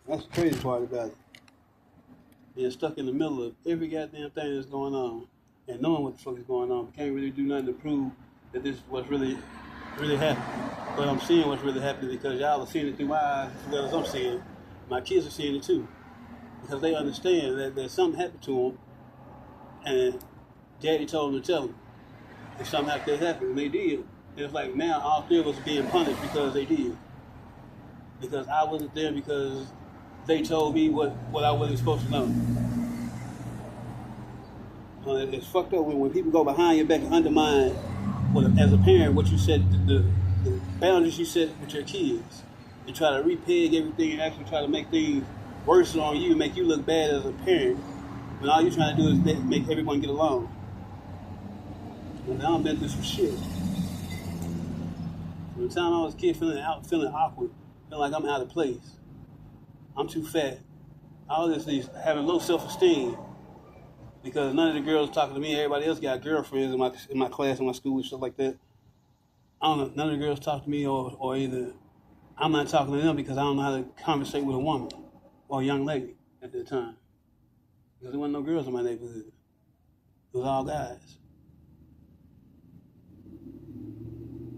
That's the crazy part about it. Being stuck in the middle of every goddamn thing that's going on and knowing what the fuck is going on, but can't really do nothing to prove that this is what's really happening. But I'm seeing what's really happening because y'all are seeing it through my eyes as well as I'm seeing it. My kids are seeing it too because they understand that there's something happened to them, and Daddy told them to tell them if something like that happened, and they did. And it's like now all three of us are being punished because they did. Because I wasn't there because they told me what I wasn't supposed to know. It's fucked up when people go behind your back and undermine, as a parent, what you said, the boundaries you set with your kids, and try to repeg everything and actually try to make things worse on you, make you look bad as a parent, when all you're trying to do is make everyone get along. And now I've been through some shit. From the time I was a kid, feeling awkward, feeling like I'm out of place, I'm too fat. All this is having low self-esteem because none of the girls talking to me. Everybody else got girlfriends in my class, in my school, and stuff like that. I don't know. None of the girls talk to me, or either I'm not talking to them because I don't know how to conversate with a woman or a young lady at that time. Because there wasn't no girls in my neighborhood. It was all guys.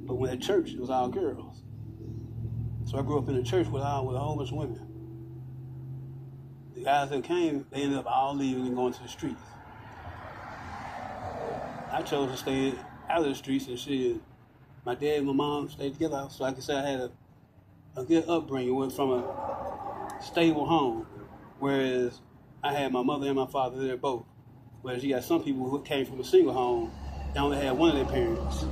But when at church, it was all girls. So I grew up in a church with a whole bunch of women. The guys that came, they ended up all leaving and going to the streets. I chose to stay out of the streets and shit. My dad and my mom stayed together, so I can say I had a good upbringing. Went from a stable home, whereas I had my mother and my father there both. Whereas you got some people who came from a single home and only had one of their parents,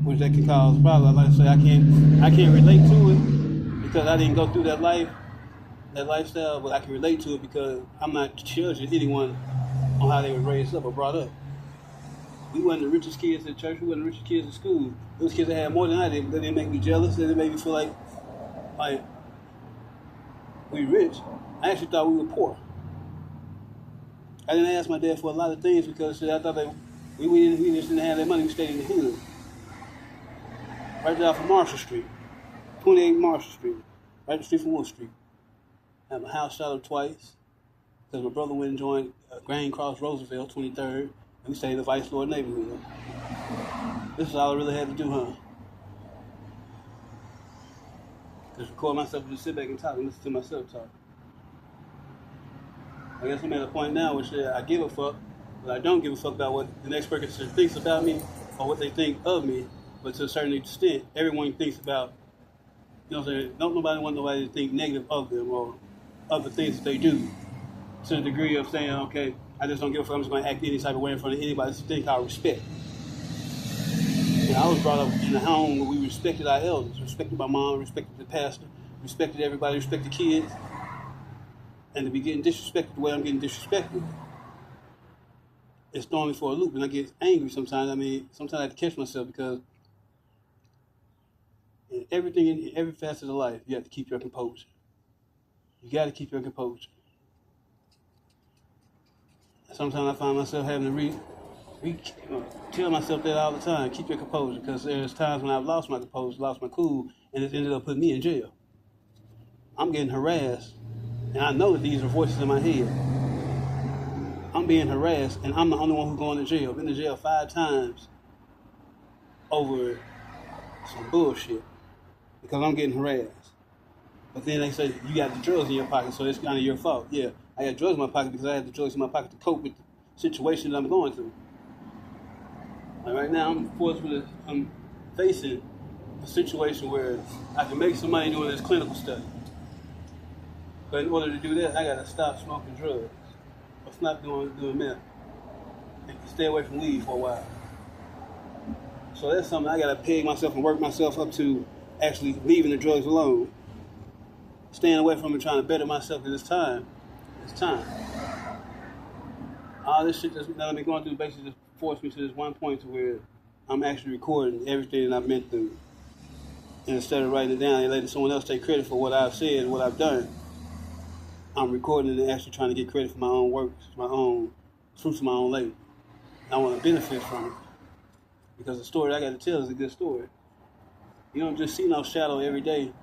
which that can cause problems. Like I say, I can't relate to it because I didn't go through that lifestyle, but I can relate to it because I'm not judging anyone on how they were raised up or brought up. We wasn't the richest kids at church. We wasn't the richest kids at school. Those kids that had more than I did. They didn't make me jealous. They didn't make me feel like we rich. I actually thought we were poor. I didn't ask my dad for a lot of things because I thought that we just didn't have that money. We stayed in the hood. Right there off of Marshall Street. 28 Marshall Street. Right the street from Wolf Street. I had my house shot up twice because my brother went and joined Grand Cross Roosevelt, 23rd, and we stayed in the Vice Lord neighborhood. This is all I really had to do, huh? Just record myself and just sit back and talk and listen to myself talk. I guess I'm at a point now where I give a fuck, but I don't give a fuck about what the next person thinks about me or what they think of me. But to a certain extent, everyone thinks about, you know what I'm saying? Don't nobody want nobody to think negative of them or of the things that they do. To the degree of saying, okay, I just don't give a fuck, I'm just going to act any type of way in front of anybody. It's a thing called respect. And I was brought up in a home where we respected our elders, respected my mom, respected the pastor, respected everybody, respected kids. And to be getting disrespected the way I'm getting disrespected, it's throwing me for a loop. And I get angry sometimes. Sometimes I have to catch myself because in every facet of life, you have to keep your composure. You got to keep your composure. Sometimes I find myself having to tell myself that all the time. Keep your composure, because there's times when I've lost my composure, lost my cool, and it's ended up putting me in jail. I'm getting harassed, and I know that these are voices in my head. I'm being harassed, and I'm the only one who's going to jail. I've been to jail 5 times over some bullshit because I'm getting harassed. But then they say, you got the drugs in your pocket, so it's kind of your fault. Yeah, I got drugs in my pocket because I had the drugs in my pocket to cope with the situation that I'm going through. Like right now, I'm facing a situation where I can make some money doing this clinical study. But in order to do that, I got to stop smoking drugs or stop doing meth and stay away from weed for a while. So that's something I got to peg myself and work myself up to actually leaving the drugs alone. Staying away from it, trying to better myself at this time. It's time. All this shit that I've been going through basically just forced me to this one point to where I'm actually recording everything that I've been through. And instead of writing it down and letting someone else take credit for what I've said and what I've done, I'm recording it and actually trying to get credit for my own work, my own fruits of my own labor. I want to benefit from it. Because the story I got to tell is a good story. You don't just see no shadow every day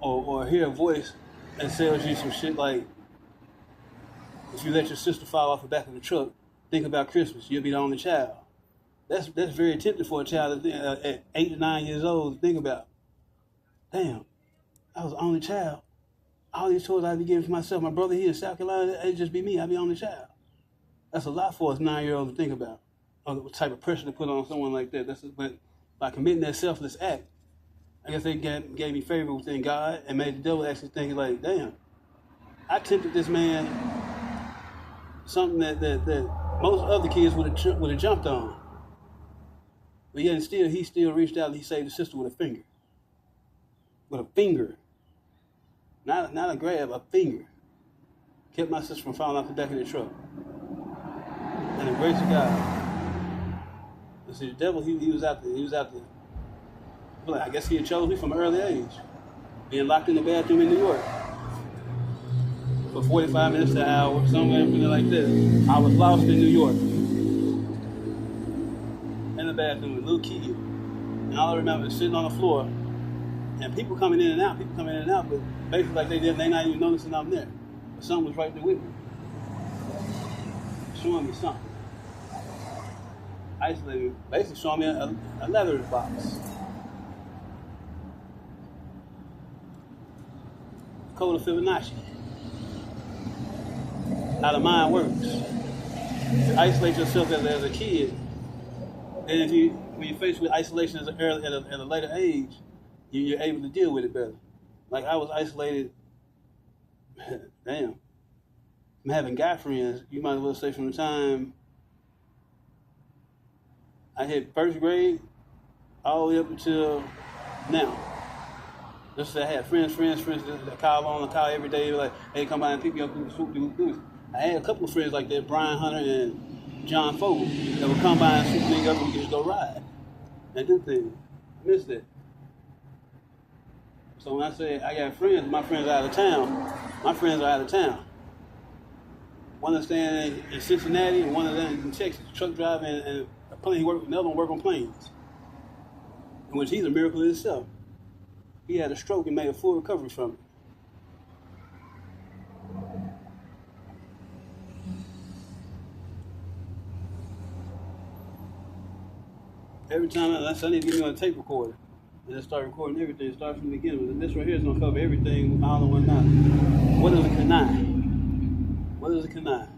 or hear a voice that tells you some shit like, if you let your sister fall off the back of the truck, think about Christmas. You'll be the only child. That's very tempting for a child at 8 to 9 years old to think about. Damn, I was the only child. All these toys I'd be giving for myself. My brother here in South Carolina, it'd just be me. I'd be the only child. That's a lot for us 9-year-olds to think about. Or the type of pressure to put on someone like that. But by committing that selfless act, I guess they gave me favor within God and made the devil actually think like, damn, I tempted this man something that most other kids would have jumped on. But yet he still reached out and he saved his sister with a finger. With a finger. Not a grab, a finger. Kept my sister from falling off the back of the truck. And the grace of God. You see, the devil, he was out there. Well, I guess he had chose me from an early age. Being locked in the bathroom in New York. For 45 minutes to an hour, somewhere like this. I was lost in New York. In the bathroom with a little kid. And all I remember is sitting on the floor and people coming in and out, but basically like they not even noticing I'm there. But something was right there with me. Showing me something. Isolated, basically showing me a leather box. Code of Fibonacci. How the mind works. To isolate yourself as a kid, and when you're faced with isolation at a later age, you're able to deal with it better. Like I was isolated, damn, from having guy friends, you might as well say from the time I hit first grade all the way up until now. Just say I had friends that call every day, like, hey, come by and pick me up, do. I had a couple of friends like that, Brian Hunter and John Fogel, that would come by and swoop me up and we could just go ride and do things. I miss that. So when I say I got friends, my friends are out of town. My friends are out of town. One is staying in Cincinnati and one of them in Texas, truck driving and a plane. Another one work on planes, in which he's a miracle in itself. He had a stroke and made a full recovery from it. Every time I need to get me on a tape recorder and just start recording everything, start from the beginning. And this right here is going to cover everything all in one night. What is a Kani? What is a Kani?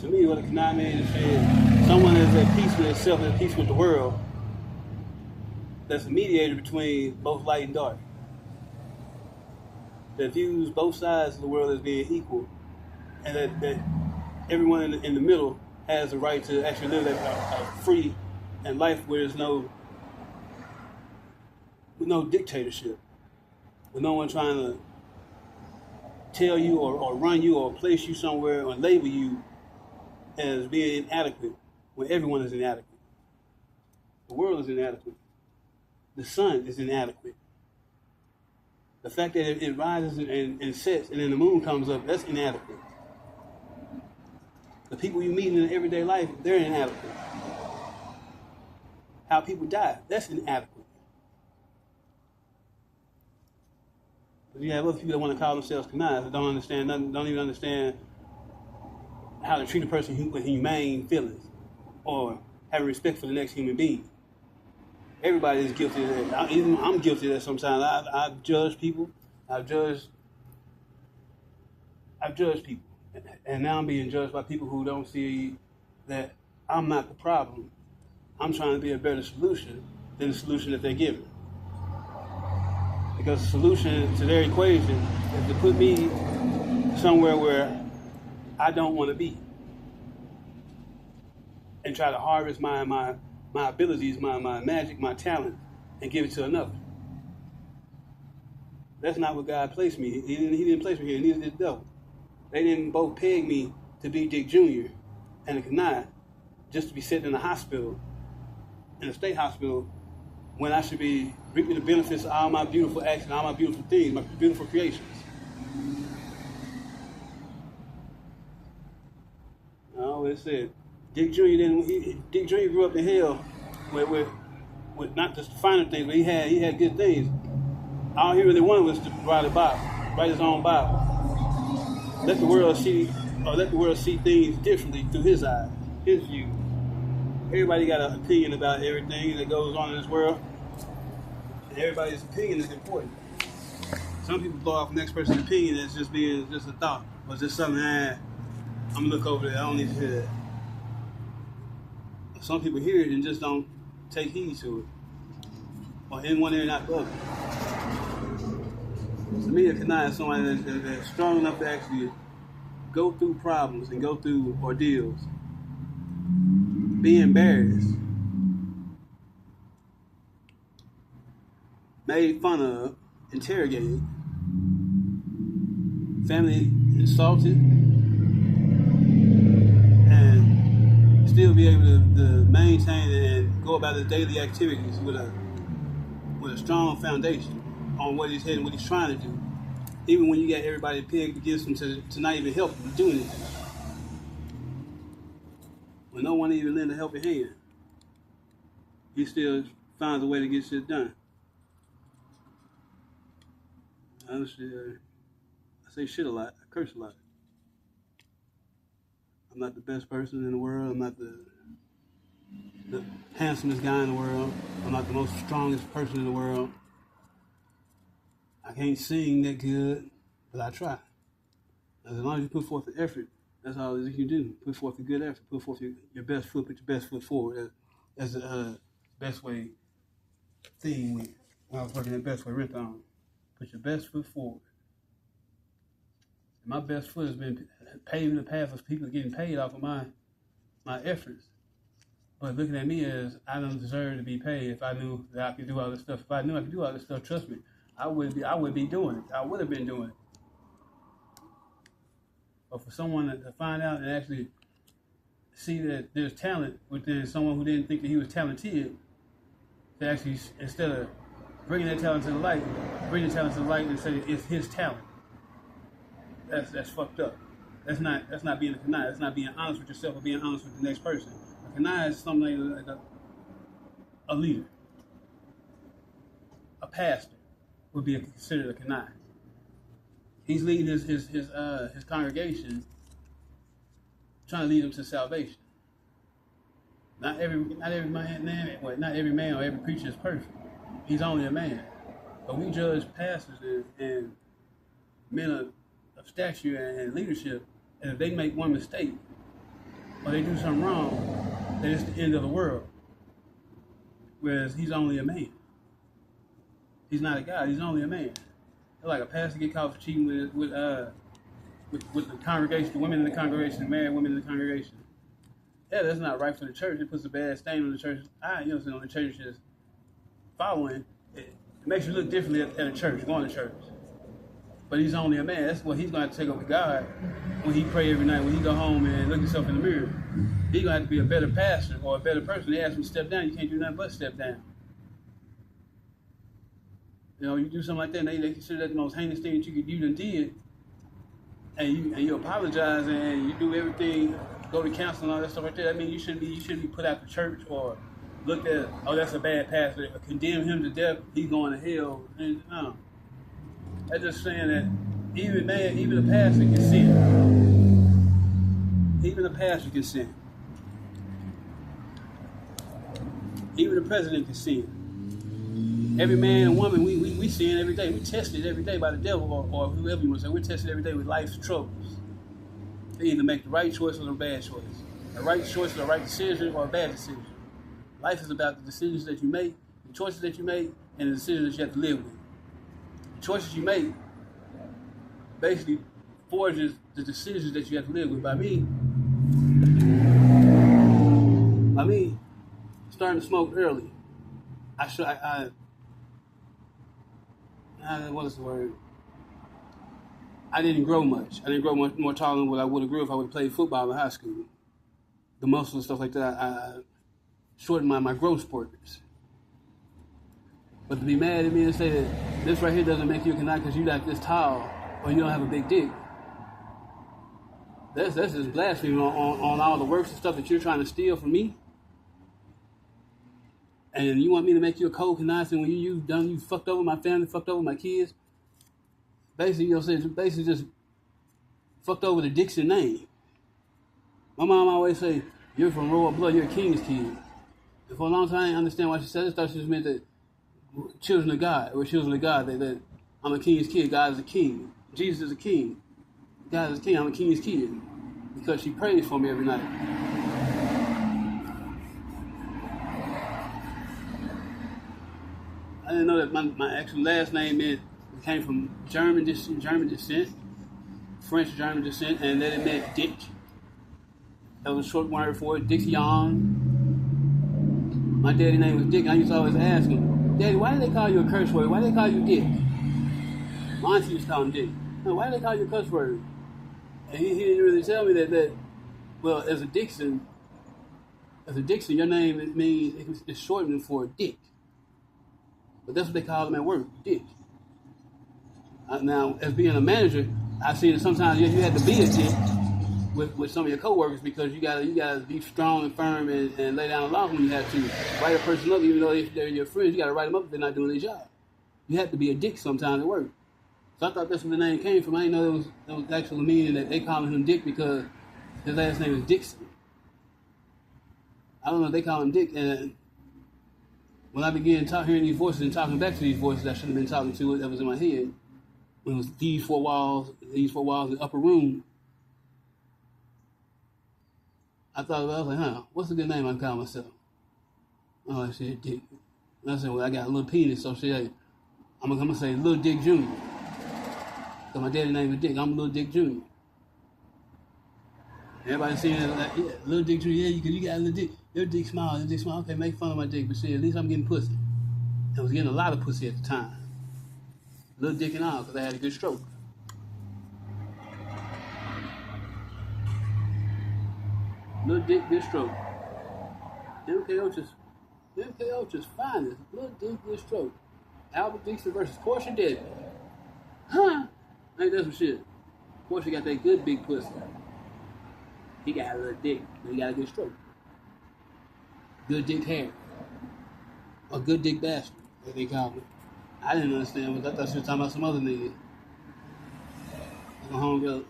To me, what a Kani means is someone that's at peace with itself and at peace with the world, that's a mediator between both light and dark, that views both sides of the world as being equal, and that everyone in the middle has the right to actually live a free and life where there's no dictatorship, with no one trying to tell you or run you or place you somewhere or label you as being inadequate when everyone is inadequate. The world is inadequate. The sun is inadequate. The fact that it rises and sets and then the moon comes up, that's inadequate. The people you meet in everyday life, they're inadequate. How people die, that's inadequate. But you have other people that want to call themselves Kani that don't understand nothing, don't even understand how to treat a person with humane feelings or have respect for the next human being. Everybody is guilty of that. Even I'm guilty of that sometimes. I've judged people. I've judged people. And now I'm being judged by people who don't see that I'm not the problem. I'm trying to be a better solution than the solution that they're giving. Because the solution to their equation is to put me somewhere where I don't want to be. And try to harvest my abilities, my magic, my talent, and give it to another. That's not what God placed me. He didn't place me here, neither did the devil. They didn't both peg me to be Dick Jr. and a Kani just to be sitting in a hospital, in a state hospital, when I should be reaping the benefits of all my beautiful actions, all my beautiful things, my beautiful creations. I always said, Dick Jr. Dick Jr. grew up in hell with not just the finer things, but he had good things. All he really wanted was to write a Bible, write his own Bible. Let the world see things differently through his eyes, his view. Everybody got an opinion about everything that goes on in this world, and everybody's opinion is important. Some people blow off the next person's opinion as just being just a thought, or just something. I'm gonna look over there. I don't need to hear that. Some people hear it and just don't take heed to it, or in one ear not the other. To me, a Kani is somebody that's strong enough to actually go through problems and go through ordeals, be embarrassed, made fun of, interrogated, family insulted, and still be able to maintain and go about his daily activities with a strong foundation on what he's heading, what he's trying to do. Even when you got everybody pegged against him to not even help him do anything. When no one even lend a helping hand, he still finds a way to get shit done. Honestly, I say shit a lot. I curse a lot. I'm not the best person in the world. I'm not the handsomest guy in the world. I'm not the most strongest person in the world. I can't sing that good, but I try. As long as you put forth the effort, that's all you can do. Put forth a good effort. Put forth your best foot. Put your best foot forward. That's the best way thing when I was working at Best Way Rent On. Put your best foot forward. My best foot has been paving the path of people getting paid off of my efforts. But looking at me as I don't deserve to be paid if I knew that I could do all this stuff. If I knew I could do all this stuff, trust me, I would be doing it. I would have been doing it. But for someone to find out and actually see that there's talent within someone who didn't think that he was talented, to actually, instead of bringing that talent to the light, bring the talent to the light and say it's his talent. That's fucked up. That's not being a Kani. That's not being honest with yourself or being honest with the next person. A Kani is something like a leader, a pastor would be considered a Kani. He's leading his congregation, trying to lead them to salvation. Not every man or every preacher is perfect. He's only a man. But we judge pastors and men of stature and leadership, and if they make one mistake or they do something wrong, then it's the end of the world. Whereas he's only a man. He's not a God. He's only a man. It's like a pastor get caught for cheating with the congregation, the women in the congregation, the married women in the congregation. Yeah, that's not right for the church. It puts a bad stain on the church's eye, on the church's following. It makes you look differently at a church, going to church. But he's only a man. That's what he's going to have to take up with God when he pray every night, when he go home and look himself in the mirror. He's going to have to be a better pastor or a better person. They ask him to step down. You can't do nothing but step down. You do something like that, and they consider that the most heinous thing that you done did, and you apologize and you do everything, go to counsel and all that stuff like that. I mean, you shouldn't be put out the church or looked at, oh, that's a bad pastor, or condemn him to death, he's going to hell. And no. That's just saying that even a pastor can sin. Even a pastor can sin. Even the president can sin. Every man and woman, we sin every day. We tested every day by the devil or whoever you want to say. We're tested every day with life's troubles. They either make the right choice or the bad choice. A right choice or a right decision or a bad decision. Life is about the decisions that you make, the choices that you make, and the decisions that you have to live with. The choices you make basically forges the decisions that you have to live with. By me, starting to smoke early, what is the word? I didn't grow much. I didn't grow much more taller than what I would have grew if I would have played football in high school. The muscles and stuff like that, I shortened my growth spurts. But to be mad at me and say that this right here doesn't make you a Kani because you're not this tall or you don't have a big dick, that's just blasphemy on all the works and stuff that you're trying to steal from me. And you want me to make you a cold conniving when you fucked over my family, fucked over my kids? Basically, you know what I'm saying? Basically just fucked over the Dixon name. My mom always say, you're from royal blood, you're a king's kid. And for a long time, I didn't understand why she said it. I thought she just meant that children of God, or children of God, that I'm a king's kid, God is a king. Jesus is a king. God is a king, I'm a king's kid. Because she prays for me every night. I didn't know that my actual last name came from German descent, French German descent, and then it meant Dick. That was a short word for it, Dixion. My daddy's name was Dick. I used to always ask him, Daddy, why do they call you a curse word? Why do they call you Dick? My auntie used to call him Dick. No, why do they call you a curse word? And he didn't really tell me that well, as a Dixon, your name means it's shortened for Dick. But that's what they call him at work, Dick. Now, as being a manager, I see that sometimes you had to be a dick with some of your coworkers because you gotta be strong and firm and lay down the law when you have to. Write a person up, even though they're your friends, you gotta write them up if they're not doing their job. You have to be a dick sometimes at work. So I thought that's where the name came from. I didn't know there was actually meaning that they call him Dick because his last name is Dixon. I don't know if they call him Dick. And when I began hearing these voices and talking back to these voices I should have been talking to, that was in my head, when it was these four walls in the upper room, I thought about it, I was like, what's a good name I can call myself? Oh, I said Dick. And I said, well, I got a little penis, so shit, I'm gonna say Little Dick Jr. Because my daddy's name is Dick, I'm Little Dick Jr. Everybody saying that, like, yeah, Little Dick Jr., yeah, because you got a little dick. Your dick small, okay, make fun of my dick, but shit, at least I'm getting pussy. I was getting a lot of pussy at the time. Little dick and all, because I had a good stroke. Little dick, good stroke. MKO just finest. Little dick, good stroke. Albert Dixon versus Portia Dead. Huh? Ain't that some shit? Portia got that good big pussy. He got a little dick, but he got a good stroke. Good dick hair. A good dick bastard, what they call it. I didn't understand, but I thought she was talking about some other nigga. My homegirl,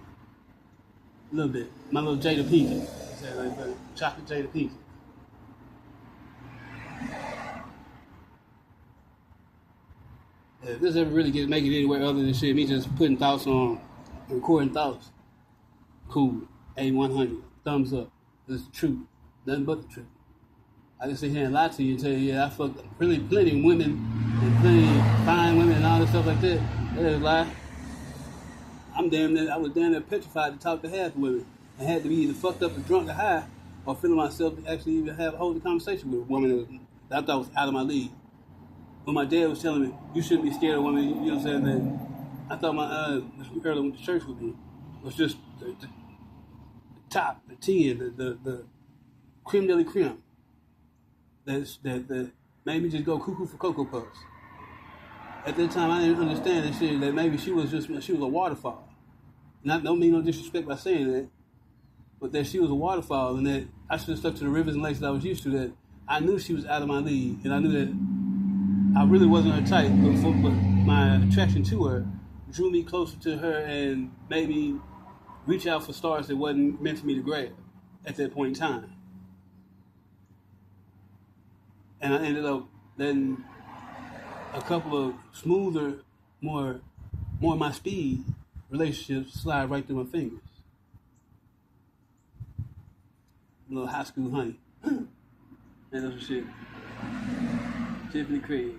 a little bit. My little Jada Pinkett. Chocolate Jada Pinkett. If this ever really make it anywhere other than shit, me just putting thoughts on, recording thoughts, cool. A100, thumbs up. It's the truth. Nothing but the truth. I can sit here and lie to you and tell you, yeah, I fucked plenty of women and plenty of fine women and all this stuff like that. That is a lie. I was damn near petrified to talk to half women. I had to be either fucked up or drunk or high or feeling myself to actually even hold a conversation with a woman that I thought was out of my league. But my dad was telling me, you shouldn't be scared of women, you know what I'm saying? That I thought my girl that went to church with me was just the top, the 10, the creme de la creme. That made me just go cuckoo for Cocoa Puffs. At that time, I didn't understand that shit, that maybe she was a waterfall. Don't mean no disrespect by saying that, but that she was a waterfall and that I should have stuck to the rivers and lakes that I was used to, that I knew she was out of my league, and I knew that I really wasn't her type, but my attraction to her drew me closer to her and made me reach out for stars that wasn't meant for me to grab at that point in time. And I ended up letting a couple of smoother, more my speed relationships slide right through my fingers. A little high school honey. And that's what shit. Tiffany Craig.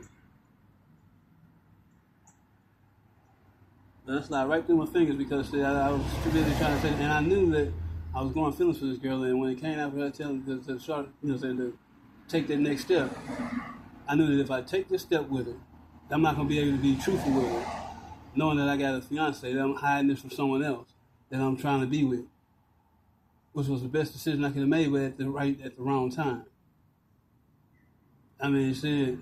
That slide right through my fingers because I was too busy trying to say, and I knew that I was going feelings for this girl, and when it came out for her telling to take that next step, I knew that if I take this step with her, I'm not going to be able to be truthful with her, knowing that I got a fiance, that I'm hiding this from someone else that I'm trying to be with, which was the best decision I could have made, but at the wrong time. I mean, shit,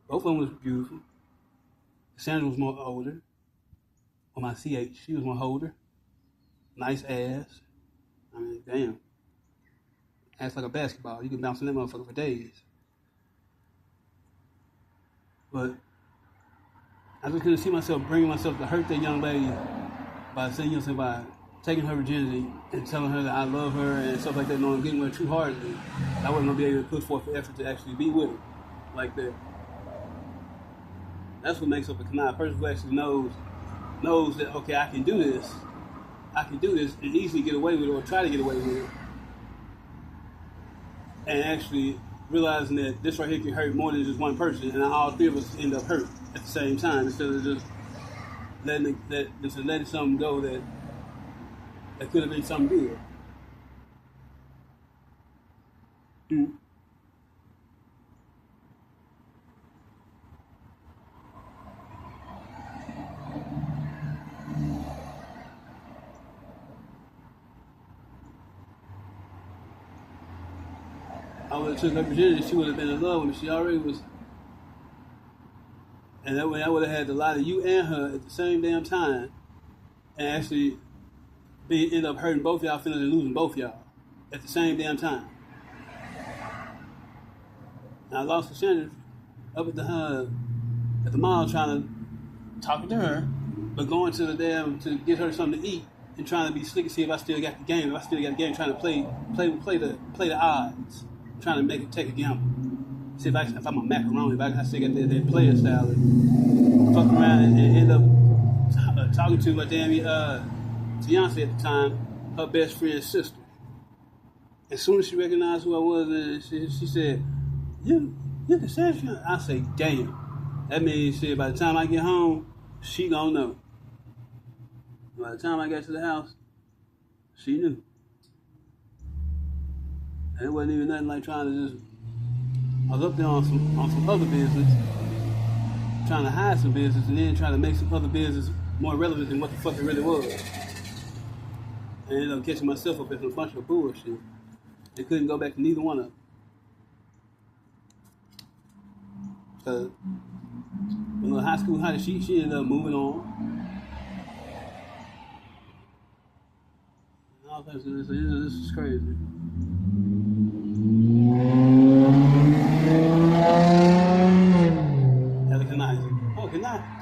both of them was beautiful. Sandra was more older, or my CH, she was more older, nice ass. I mean, damn. Ass like a basketball. You can bounce in that motherfucker for days. But I just couldn't see myself bringing myself to hurt that young lady by saying, by taking her virginity and telling her that I love her and stuff like that, knowing getting with her too hard. I wasn't gonna be able to put forth the effort to actually be with her like that. That's what makes up a Kani. A person who actually knows that, okay, I can do this, and easily get away with it or try to get away with it, and actually realizing that this right here can hurt more than just one person, and all three of us end up hurt at the same time, instead of just letting something go that could have been something good. Mm-hmm. I would have took her virginity, she would have been in love with me. She already was. And that way I would have had to lie to you and her at the same damn time and actually end up hurting both y'all feelings and losing both y'all at the same damn time. And I lost Cassandra up at the mall trying to talk to her, but going to to get her something to eat and trying to be slick and see if I still got the game. If I still got the game, trying to play the odds. Trying to take a gamble. See if I'm a macaroni, if I still got that player style and fuck around and end up talking to my damn fiance at the time, her best friend's sister. As soon as she recognized who I was, she said, you can say it. I say, damn. That means, shit, by the time I get home, she gonna know. By the time I got to the house, she knew. And it wasn't even nothing like trying to just, I was up there on some other business, trying to hide some business and then trying to make some other business more relevant than what the fuck it really was. And ended up catching myself up in a bunch of bullshit. They couldn't go back to neither one of them. Because, high school, she ended up moving on. And all this is crazy.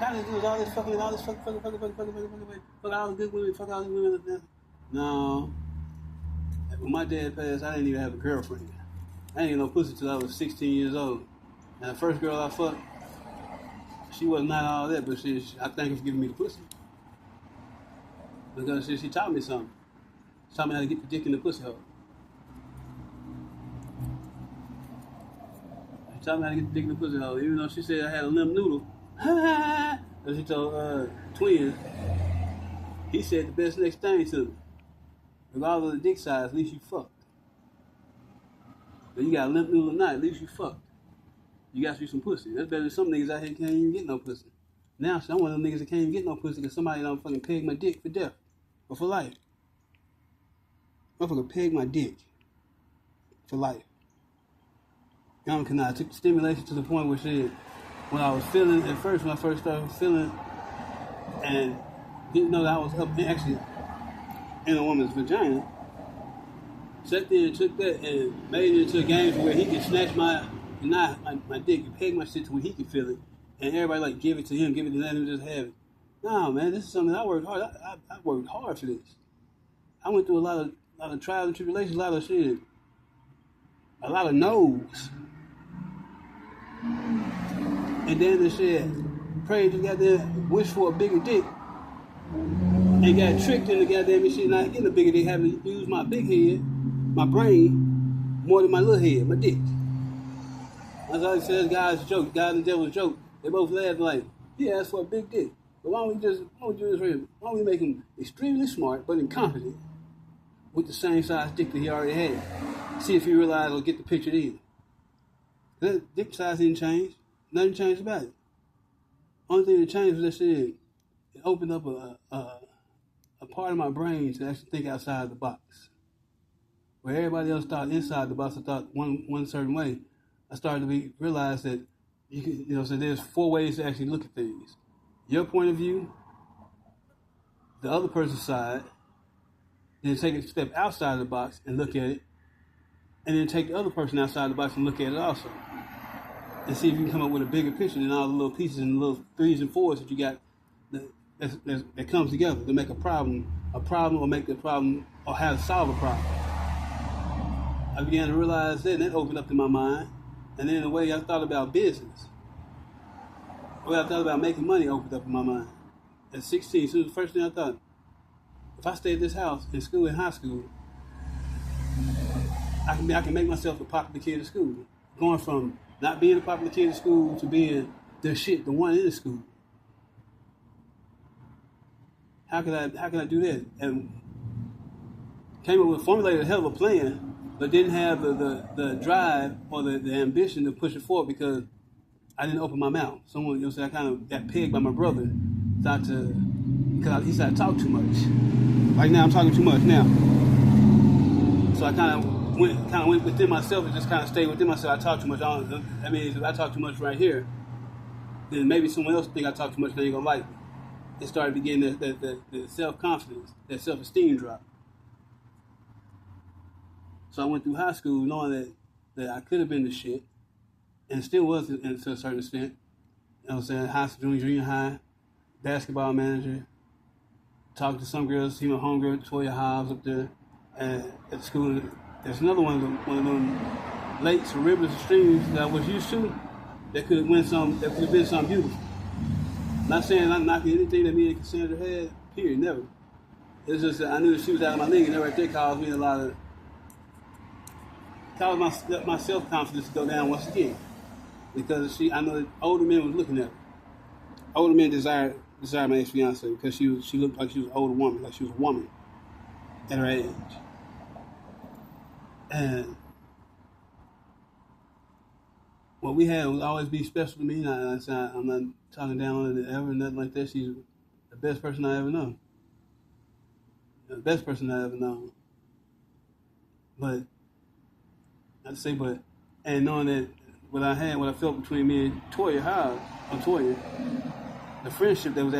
Kani does all this fucking, all the good women, fuck all these women. No. When my dad passed, I didn't even have a girlfriend. I didn't get no pussy till I was 16 years old. And the first girl I fucked, she was not all that, but I thank her for giving me the pussy. Because she taught me something. She taught me how to get the dick in the pussy hole. She taught me how to get the dick in the pussy hole. Even though she said I had a limp noodle. As he told twins, he said the best next thing to me. Regardless of the dick size, at least you fucked. But you got a limp noodle or not, at least you fucked. You got you some pussy. That's better than some niggas out here can't even get no pussy. Now, I'm one of them niggas that can't even get no pussy because somebody don't fucking peg my dick for death or for life. Motherfucker peg my dick for life. Young Kani, I took the stimulation to the point where shit, when I was feeling, at first, when I first started feeling and didn't know that I was up actually in a woman's vagina, sat there and took that and made it into a game where he could snatch my dick and peg my shit to where he could feel it, and everybody like give it to him, give it to them, and just have it. No, man, this is something that I worked hard. I worked hard for this. I went through a lot of trials and tribulations, a lot of shit, a lot of no's. And then the shit, prayed to goddamn, wish for a bigger dick, and got tricked into goddamn shit, not getting a bigger dick, having to use my big head, my brain, more than my little head, my dick. That's all he says, God's joke, God and the devil's joke. They both laughed like, he asked for a big dick. But why don't we do this right here? Why don't we make him extremely smart, but incompetent, with the same size dick that he already had? See if he realized or get the picture either. That dick size didn't change. Nothing changed about it. Only thing that changed was that shit, it opened up a part of my brain to actually think outside the box. Where everybody else thought inside the box, I thought one certain way. I started to realize that so there's 4 ways to actually look at things. Your point of view, the other person's side, then take a step outside the box and look at it, and then take the other person outside the box and look at it also. and see if you can come up with a bigger picture than all the little pieces and the little 3s and 4s that you got that comes together to make a problem, or make the problem, or how to solve a problem. I began to realize that, and that opened up to my mind. And then the way I thought about business, the way I thought about making money opened up in my mind. At 16, so the first thing I thought, if I stay at this house in school, in high school, I can make myself a popular kid at school. Going from not being a popular kid at school to being the one in the school. How can I do that? And formulated a hell of a plan, but didn't have the drive or the ambition to push it forward because I didn't open my mouth. Someone, I kind of got pegged by my brother, because he started to talk too much. Like now, I'm talking too much now. So I kind of went within myself and just kind of stayed within myself. I talk too much. If I talk too much right here, then maybe someone else think I talk too much and they ain't gonna like me. It started beginning the self-confidence, that self-esteem drop. So I went through high school knowing that I could have been the shit, and still was to a certain extent. You know what I'm saying? High school, junior high, basketball manager, talked to some girls, see my homegirl, Toya Hobbs up there at school. There's another one of them lakes or rivers or streams that I was used to that could have been something beautiful. Not saying I'm knocking anything that me and Cassandra had, period, never. It's just that I knew that she was out of my league, and that right there caused me my self-confidence to go down once again. Because I know that older men was looking at her. Older men desired my ex-fiance because she looked like she was an older woman, like she was a woman at her age. And what we had would always be special to me, and I'm not talking down on it ever, nothing like that. She's the best person I ever known. The best person I ever known. And knowing that what I felt between me and Toya, the friendship it was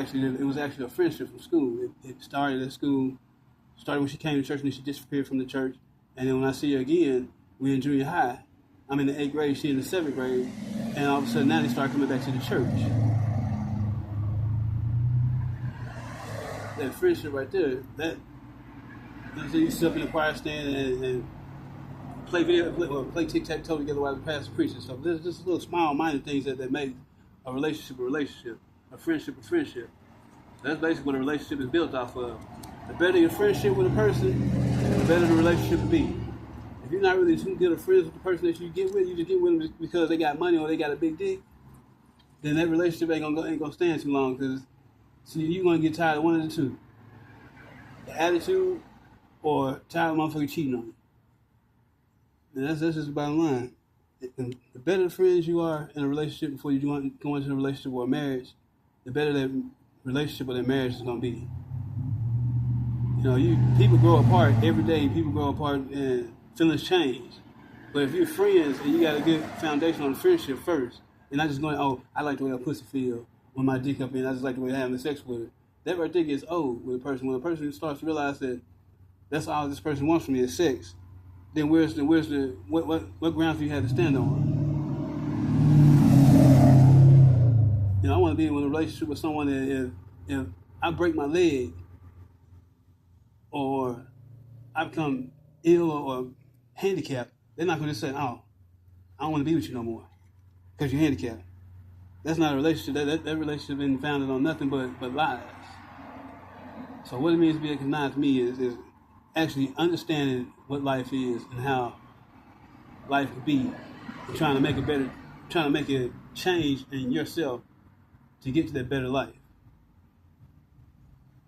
actually a friendship from school. It started at school, started when she came to church, and then she disappeared from the church. And then when I see her again, we're in junior high. I'm in the 8th grade, she in the 7th grade, and all of a sudden now they start coming back to the church. That friendship right there, so you sit up in the choir stand and play tic-tac-toe together while the pastor preaches. So there's just little small minor things that make a relationship, a friendship. That's basically what a relationship is built off of. The better your friendship with a person, the better the relationship will be. If you're not really too good of friends with the person that you get with, you just get with them because they got money or they got a big dick, then that relationship ain't gonna stand too long, because you're gonna get tired of one of the two. The attitude or tired of motherfucker cheating on you. And that's just the bottom line. The better the friends you are in a relationship before you go into a relationship or a marriage, the better that relationship or that marriage is gonna be. People grow apart every day. People grow apart and feelings change. But if you're friends and you got a good foundation on friendship first, and not just going, oh, I like the way a pussy feel when my dick up in, I just like the way I'm having sex with it. That right there gets old with a person. When a person starts to realize that that's all this person wants from me is sex, then what grounds do you have to stand on? I want to be in a relationship with someone that if I break my leg or I become ill or handicapped, they're not going to say, oh, I don't want to be with you no more because you're handicapped. That's not a relationship. That relationship isn't founded on nothing but lies. So what it means to be a Kani to me is actually understanding what life is and how life could be, and trying to make a change in yourself to get to that better life.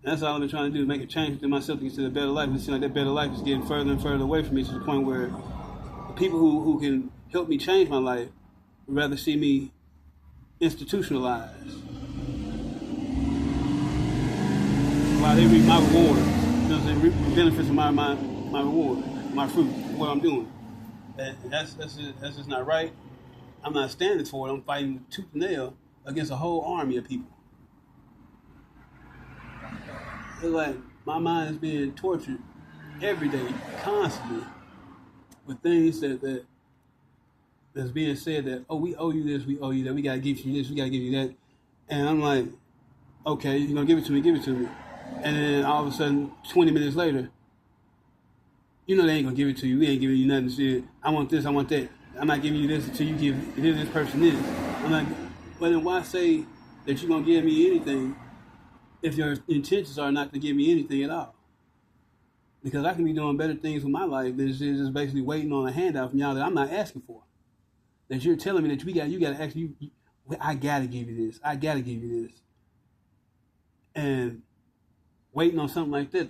And that's all I've been trying to do, make a change within myself to get to the better life. It seems like that better life is getting further and further away from me, to the point where the people who can help me change my life would rather see me institutionalized while they reap my reward. Reap the benefits of my reward, my fruit, what I'm doing. And that's just not right. I'm not standing for it. I'm fighting tooth and nail against a whole army of people. It's like my mind is being tortured every day, constantly, with things that that's being said that, oh, we owe you this, we owe you that, we gotta give you this, we gotta give you that. And I'm like, okay, you're gonna give it to me, give it to me. And then all of a sudden, 20 minutes later, you know they ain't gonna give it to you. We ain't giving you nothing. Shit, I want this, I want that. I'm not giving you this until you give this person this. I'm like, but then why say that you're gonna give me anything if your intentions are not to give me anything at all? Because I can be doing better things with my life than just basically waiting on a handout from y'all that I'm not asking for. That you're telling me that you gotta actually, I gotta give you this. I gotta give you this. And waiting on something like that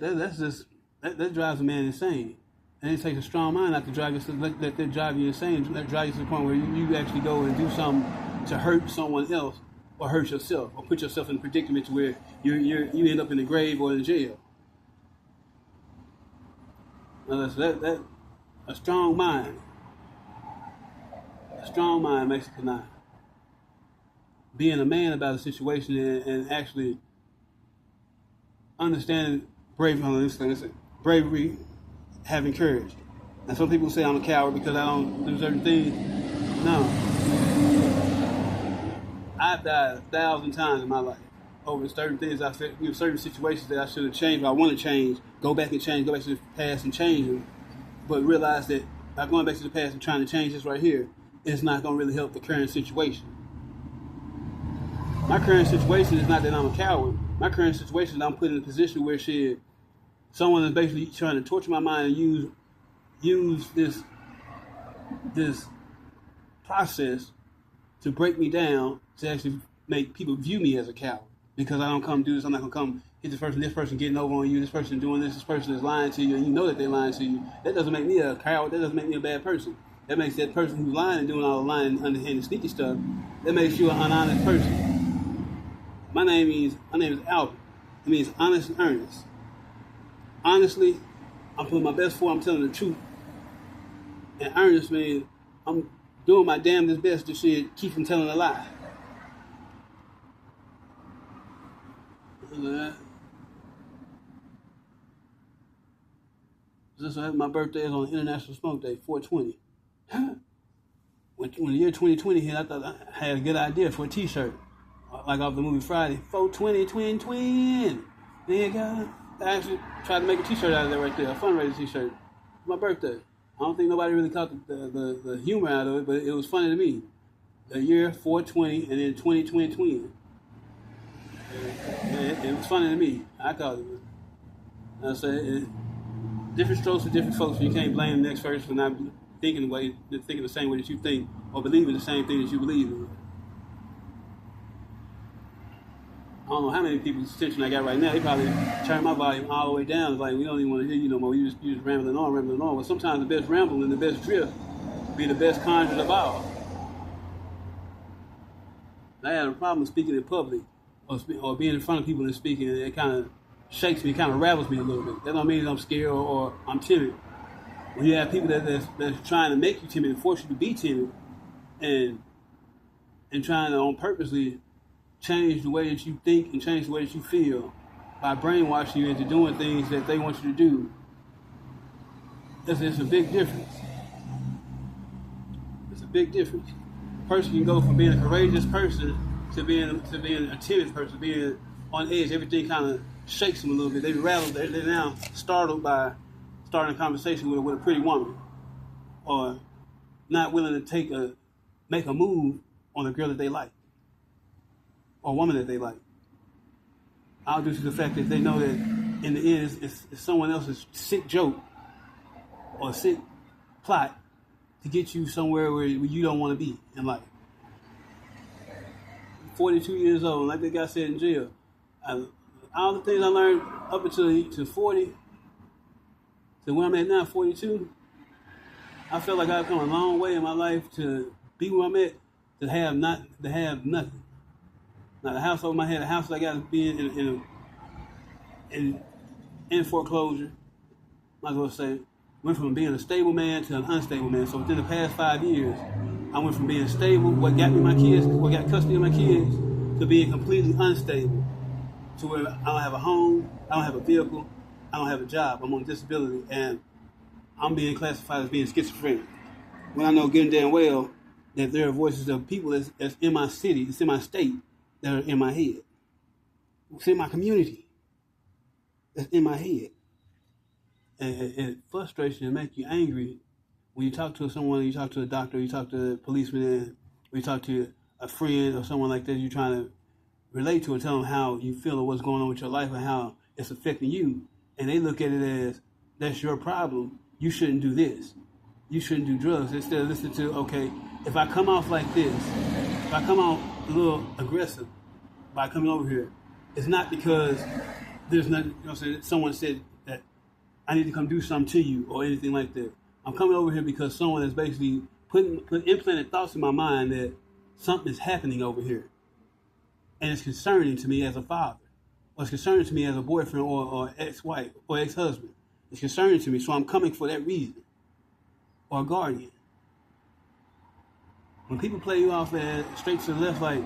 drives a man insane. And it takes a strong mind not to drive you, let that drive you insane. That drive you to the point where you actually go and do something to hurt someone else or hurt yourself or put yourself in a predicament to where you end up in the grave or in jail. Now that a strong mind makes a Kani. Being a man about a situation and actually understanding bravery, having courage. And some people say I'm a coward because I don't do certain things. No. I've died 1,000 times in my life over certain things I said, certain situations that I should have changed, but I want to change, go back to the past and change them. But realize that by going back to the past and trying to change this right here, it's not going to really help the current situation. My current situation is not that I'm a coward. My current situation is I'm put in a position where someone is basically trying to torture my mind and use this process to break me down to actually make people view me as a coward. Because I don't come do this, I'm not going to come hit this person getting over on you, this person doing this person is lying to you, and you know that they're lying to you. That doesn't make me a coward, that doesn't make me a bad person. That makes that person who's lying and doing all the lying, underhanded, sneaky stuff, that makes you an honest person. My name is Albert. It means honest and earnest. Honestly, I'm putting my best forward, I'm telling the truth. And earnest means I'm doing my damnedest best to keep from telling a lie. My birthday is on International Smoke Day, 420. When the year 2020 hit, I thought I had a good idea for a t-shirt. Like off the movie Friday. 420, twin. There you go. I actually tried to make a t-shirt out of that right there, a fundraiser t-shirt. My birthday. I don't think nobody really caught the humor out of it, but it was funny to me. The year 420 and then 2020 twin. It was funny to me. I caught it. I said, different strokes for different folks. You can't blame the next person for not thinking the same way that you think or believing the same thing that you believe in. I don't know how many people's attention I got right now. They probably turn my volume all the way down. It's like, we don't even want to hear you no more. You just rambling on. Well, sometimes the best ramble and the best drift be the best conjures of all. I had a problem speaking in public or being in front of people and speaking, and it kind of shakes me, kind of rattles me a little bit. That don't mean that I'm scared or I'm timid. When you have people that's trying to make you timid and force you to be timid and trying to on purposely change the way that you think and change the way that you feel by brainwashing you into doing things that they want you to do, it's a big difference. It's a big difference. A person can go from being a courageous person to being a timid person, being on edge. Everything kind of shakes them a little bit. They rattled. They're now startled by starting a conversation with a pretty woman, or not willing to make a move on a girl that they like, or a woman that they like. All due to the fact that they know that in the end it's someone else's sick joke or sick plot to get you somewhere where you don't want to be in life. 42 years old, like that guy said in jail. All the things I learned up until 40, to where I'm at now, 42, I felt like I've come a long way in my life to be where I'm at, to have nothing. Now the house over my head, the house that I got to be in foreclosure, might as well say, went from being a stable man to an unstable man. So within the past 5 years, I went from being stable, what got me my kids, what got custody of my kids, to being completely unstable. To where I don't have a home, I don't have a vehicle, I don't have a job, I'm on disability, and I'm being classified as being schizophrenic. When I know good and damn well that there are voices of people that's in my city, it's in my state, that are in my head. It's in my community. That's in my head. And it frustrates you and makes you angry when you talk to someone, you talk to a doctor, you talk to a policeman, and you talk to a friend or someone like that, you're trying to relate to and tell them how you feel or what's going on with your life and how it's affecting you. And they look at it as, that's your problem. You shouldn't do this. You shouldn't do drugs. Instead of listening to, okay, if I come off like this, if I come out a little aggressive by coming over here, it's not because there's nothing, you know what I'm saying, someone said that I need to come do something to you or anything like that. I'm coming over here because someone has basically implanted thoughts in my mind that something is happening over here. And it's concerning to me as a father. Or it's concerning to me as a boyfriend or ex-wife or ex-husband. It's concerning to me, so I'm coming for that reason. Or a guardian. When people play you off straight to the left, like,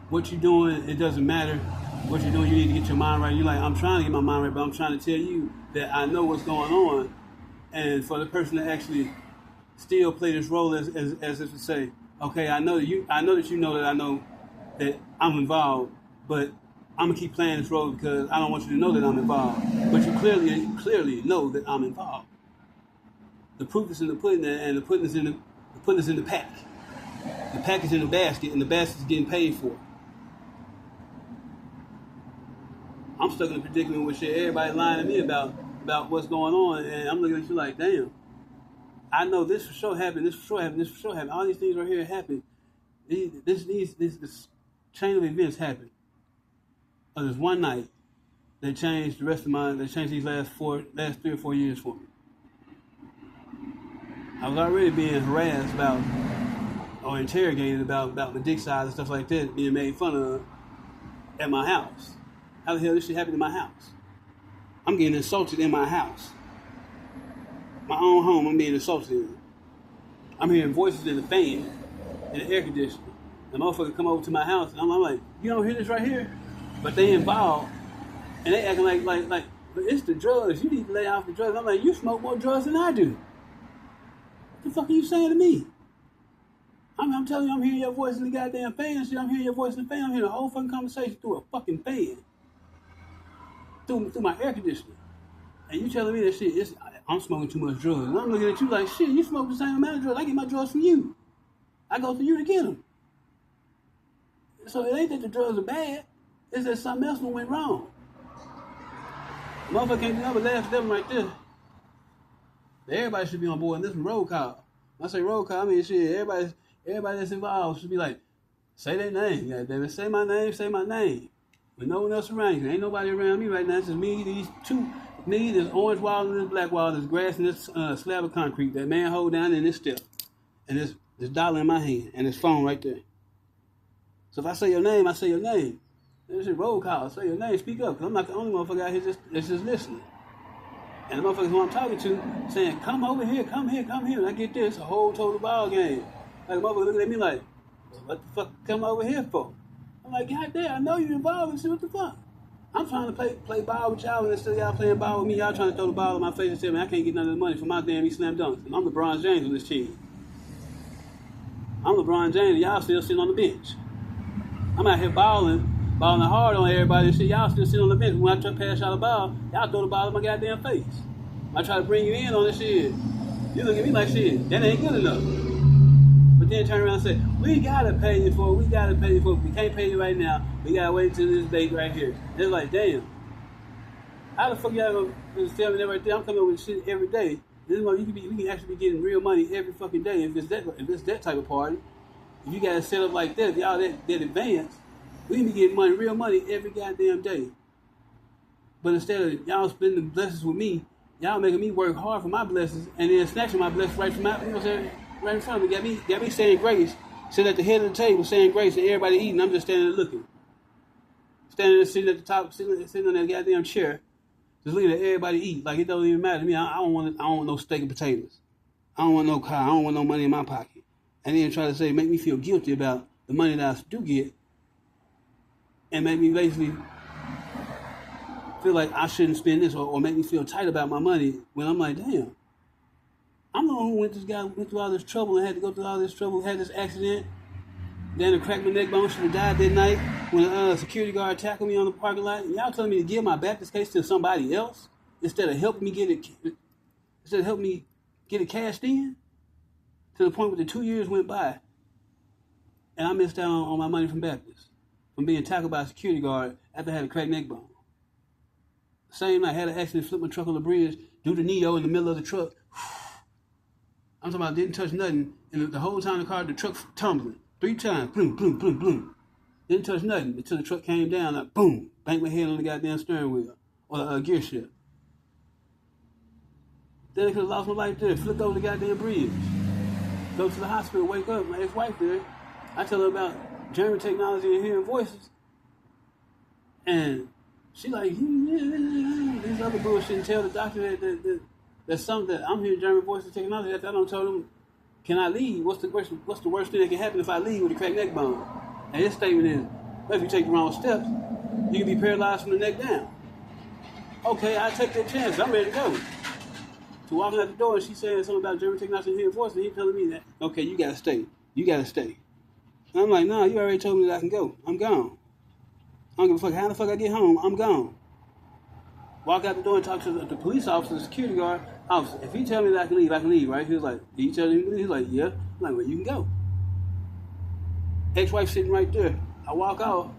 what you're doing, it doesn't matter. What you're doing, you need to get your mind right. You're like, I'm trying to get my mind right, but I'm trying to tell you that I know what's going on. And for the person to actually still play this role as if to say, okay, I know that you know that I know that I'm involved, but I'm gonna keep playing this role because I don't want you to know that I'm involved. But you clearly know that I'm involved. The proof is in the pudding, and the pudding is in the pack. The pack is in the basket, and the basket is getting paid for. I'm stuck in a predicament with shit. Everybody lying to me about what's going on, and I'm looking at you like, damn. I know this for sure happened. This for sure happened. This for sure happened. All these things right here happen. This chain of events happened. There's one night they changed the rest of mine. They changed these last 3 or 4 years for me. I was already being harassed about or interrogated about the dick size and stuff like that, being made fun of at my house. How the hell this shit happened in my house? I'm getting insulted in my house. My own home, I'm being insulted in. I'm hearing voices in the fan, in the air conditioner. The motherfucker come over to my house, and I'm like, you don't hear this right here? But they involved, and they acting like, but it's the drugs. You need to lay off the drugs. I'm like, you smoke more drugs than I do. What the fuck are you saying to me? I'm telling you, I'm hearing your voice in the goddamn fan and shit. I'm hearing your voice in the fan. I'm hearing the whole fucking conversation through a fucking fan. Through my air conditioner. And you telling me that shit, I'm smoking too much drugs. And I'm looking at you like, shit, you smoke the same amount of drugs. I get my drugs from you. I go to you to get them. So it ain't that the drugs are bad. It's that something else went wrong. Motherfucker can't do nothing but laugh at them right there. Everybody should be on board in this roll call. When I say roll call, I mean shit, everybody that's involved should be like, say their name. Goddammit, say my name. With no one else around you. Ain't nobody around me right now. It's just me, this orange wall and this black wall, this grass and this slab of concrete, that manhole down in this step. And this dollar in my hand and this phone right there. So if I say your name, I say your name. This is roll call. Say your name, speak up. Because I'm not the only motherfucker out here that's just listening. And the motherfuckers who I'm talking to saying, come over here, come here. And I get this, a whole total ball game. Like a motherfucker looking at me like, what the fuck come over here for? I'm like, God damn, I know you're involved and shit, what the fuck? I'm trying to play ball with y'all, and instead of y'all playing ball with me, y'all trying to throw the ball in my face and say, man, I can't get none of the money for my damn slam dunks. And I'm LeBron James on this team. I'm LeBron James, and y'all still sitting on the bench. I'm out here balling hard on everybody and shit. Y'all still sitting on the bench. When I try to pass y'all the ball, y'all throw the ball in my goddamn face. I try to bring you in on this shit. You look at me like shit, that ain't good enough. But then turn around and say, we gotta pay you for it. We can't pay you right now. We gotta wait until this date right here. It's like, damn. How the fuck y'all gonna tell me that right there? I'm coming up with shit every day. We can actually be getting real money every fucking day if it's that type of party. If you got it set up like that, y'all that advanced, we can be getting real money every goddamn day. But instead of y'all spending the blessings with me, y'all making me work hard for my blessings and then snatching my blessings right from my, you know what I'm saying, right in front of me. Got me saying grace, sitting at the head of the table saying grace and everybody eating. I'm just standing there looking. Standing there sitting at the top, sitting on that goddamn chair, just looking at everybody eat. Like it don't even matter to me. I don't want no steak and potatoes. I don't want no car. I don't want no money in my pocket. And then try to make me feel guilty about the money that I do get and make me basically feel like I shouldn't spend this or make me feel tight about my money when I'm like, damn, I'm the one who went through all this trouble and had to go through all this trouble, had this accident. Then I cracked my neck bone, should have died that night when a security guard tackled me on the parking lot. And y'all telling me to give my Baptist case to somebody else instead of helping me get it cashed in? To the point where the 2 years went by and I missed out on my money from Baptist from being tackled by a security guard after I had a cracked neck bone. Same night, I had an accident, flipped my truck on the bridge, do the neo in the middle of the truck. I'm talking about didn't touch nothing, and the whole time the truck tumbling. 3 times, boom, boom, boom, boom. Didn't touch nothing until the truck came down, like boom, banged my head on the goddamn steering wheel or the gear shift. Then I could have lost my life there, flipped over the goddamn bridge. Go to the hospital, wake up, my ex-wife there. I tell her about German technology and hearing voices. And she like, this other bullshit, and tell the doctor that something that I'm hearing German voices technology. After I don't tell them, can I leave? What's the worst thing that can happen if I leave with a cracked neck bone? And his statement is, well, if you take the wrong steps, you can be paralyzed from the neck down. Okay, I take that chance. I'm ready to go. So walking out the door, and she's saying something about German technology and hearing voices, and he's telling me that, okay, you gotta stay. You gotta stay. And I'm like, no, you already told me that I can go. I'm gone. I don't give a fuck how the fuck I get home. I'm gone. Walk out the door and talk to the police officer, the security guard. Officer, if he tell me that I can leave, right? He was like, did you tell me to leave? He's like, yeah. I'm like, well, you can go. Ex-wife sitting right there. I walk out,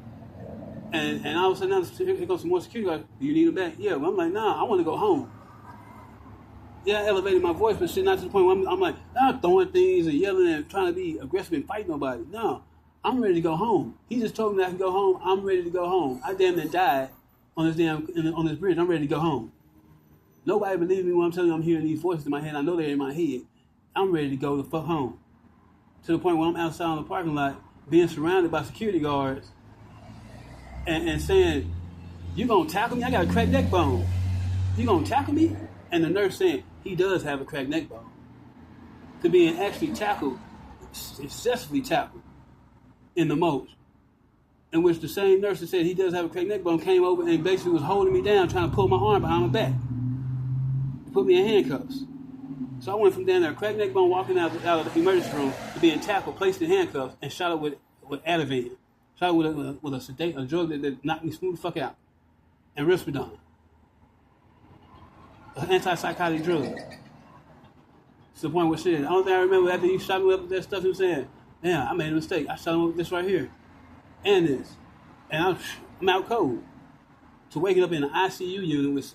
and all of a sudden, here comes some more security guards. Do you need him back? Yeah. Well, I'm like, nah, I want to go home. Yeah, I elevated my voice, but shit, not to the point where I'm like, not throwing things and yelling and trying to be aggressive and fight nobody. No, I'm ready to go home. He just told me that I can go home. I'm ready to go home. I damn near died on this bridge. I'm ready to go home. Nobody believes me when I'm telling you I'm hearing these voices in my head. I know they're in my head. I'm ready to go the fuck home. To the point where I'm outside on the parking lot, being surrounded by security guards and saying, you gonna tackle me? I got a cracked neck bone. You gonna tackle me? And the nurse saying, he does have a cracked neck bone. To being actually tackled, excessively tackled in the most. In which the same nurse that said he does have a cracked neck bone came over and basically was holding me down, trying to pull my arm behind my back. Put me in handcuffs. So I went from down there, cracked neck bone, walking out of the emergency room, to being tackled, placed in handcuffs, and shot up with Ativan. Shot up with a drug that knocked me smooth the fuck out. And Risperdal. An antipsychotic drug. To the point where shit, the only thing I remember after he shot me up with that stuff, he was saying, damn, I made a mistake. I shot him up with this right here. And this. And I'm out cold. To waking up in an ICU unit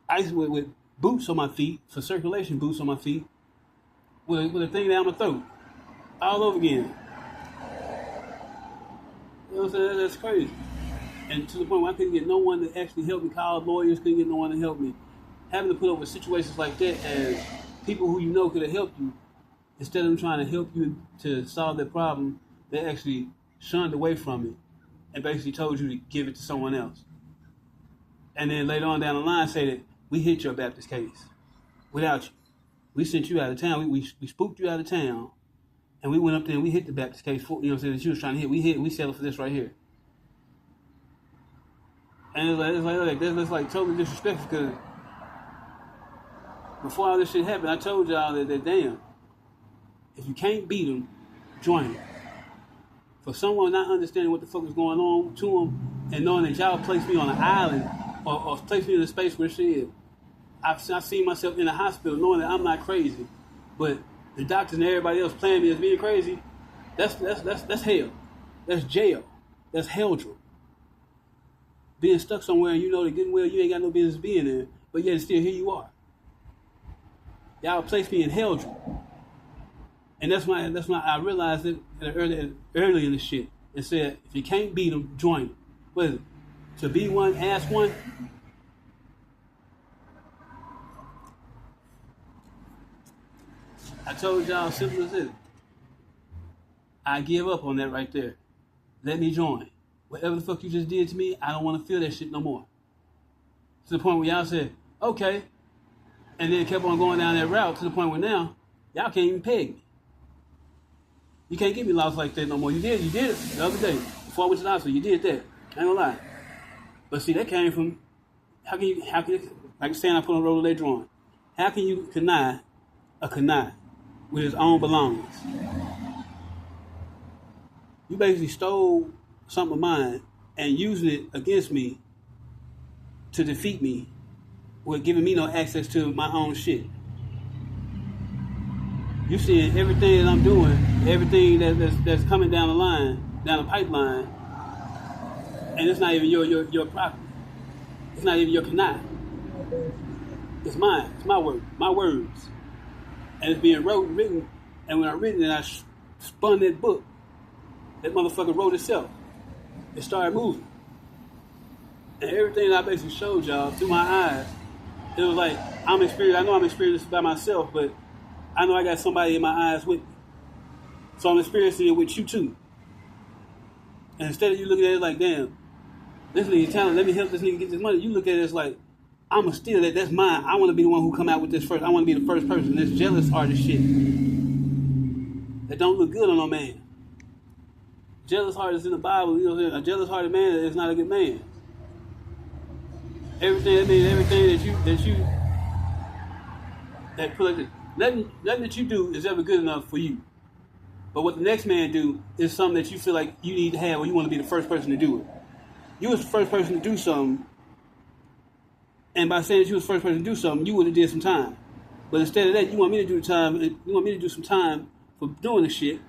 with boots on my feet, for circulation boots on my feet, with a thing down my throat. All over again. You know what I'm saying? That's crazy. And to the point where I couldn't get no one to actually help me. Call lawyers, couldn't get no one to help me. Having to put up with situations like that as people who you know could have helped you, instead of them trying to help you to solve their problem, they actually shunned away from it and basically told you to give it to someone else. And then later on down the line say that we hit your Baptist case without you. We sent you out of town. We spooked you out of town, and we went up there and we hit the Baptist case for, you know what I'm saying, that you was trying to hit. We settled for this right here. And it's like totally disrespectful because before all this shit happened, I told y'all that damn, if you can't beat them, join them. For someone not understanding what the fuck is going on to them and knowing that y'all placed me on an island or placed me in a space where shit, I've seen myself in a hospital knowing that I'm not crazy, but the doctors and everybody else playing me as being crazy, that's hell. That's jail. That's hell-drum. Being stuck somewhere and you know that good and well you ain't got no business being there, but yet still here you are. Y'all placed me in hell. And that's why I realized it early in the shit. It said, if you can't beat them, join them. What is it? To be one, ask one. I told y'all, simple as this. I give up on that right there. Let me join. Whatever the fuck you just did to me, I don't want to feel that shit no more. To the point where y'all said, okay. And then kept on going down that route to the point where now, y'all can't even peg me. You can't get me lost like that no more. You did it the other day. Before I went to the hospital, you did that. I ain't gonna lie. But see, that came from, how can you, like saying I put on rollerblade drawing. How can you deny a Kani with his own belongings. You basically stole something of mine and using it against me to defeat me with giving me no access to my own shit. You seeing everything that I'm doing, everything that's coming down the line, down the pipeline, and it's not even your property. It's not even your Kani. It's mine. It's my words. And it's being written. And when I written it, I spun that book. That motherfucker wrote itself. It started moving. And everything that I basically showed y'all through my eyes, it was like, I know I'm experiencing this by myself, but I know I got somebody in my eyes with me. So I'm experiencing it with you too. And instead of you looking at it like, damn, this nigga talent, let me help this nigga get this money, you look at it as like, I'ma steal that, that's mine. I want to be the one who come out with this first. I want to be the first person. This jealous artist shit that don't look good on no man. Jealous heart is in the Bible. You know, a jealous hearted man is not a good man. Nothing that you do is ever good enough for you. But what the next man do is something that you feel like you need to have, or you want to be the first person to do it. You was the first person to do something, and by saying that you was the first person to do something, you would have did some time. But instead of that, you want me to do the time. You want me to do some time for doing the shit,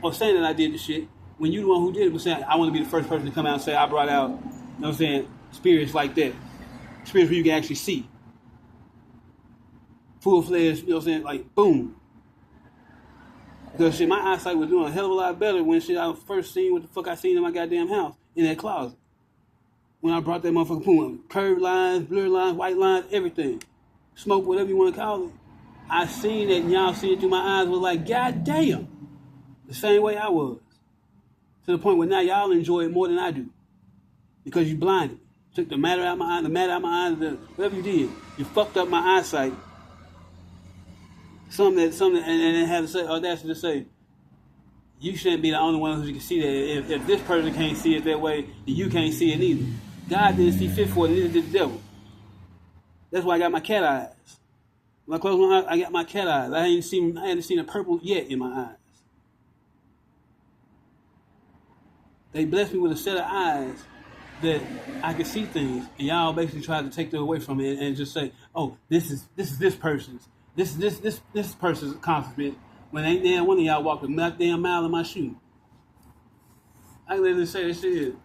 or saying that I did the shit, when you the one who did it, but saying, I want to be the first person to come out and say, I brought out, you know what I'm saying, spirits like that. Spirits where you can actually see. Full-fledged, you know what I'm saying, like, boom. Because shit, my eyesight was doing a hell of a lot better when shit I first seen what the fuck I seen in my goddamn house, in that closet. When I brought that motherfucker, boom, curved lines, blur lines, white lines, everything. Smoke, whatever you want to call it. I seen it, and y'all see it through my eyes, was like, God damn. The same way I was. To the point where now y'all enjoy it more than I do. Because you blinded. Took the matter out of my eye, whatever you did. You fucked up my eyesight. Something, and then had to say, audacity to say, you shouldn't be the only one who can see that. If this person can't see it that way, then you can't see it either. God didn't see fit for it, neither did the devil. That's why I got my cat eyes. When I close my eyes, I got my cat eyes. I hadn't seen a purple yet in my eyes. They blessed me with a set of eyes that I could see things, and y'all basically tried to take that away from me and just say, "Oh, this is this person's, this person's accomplishment." When ain't damn one of y'all walked a damn mile in my shoe. I can literally say this shit.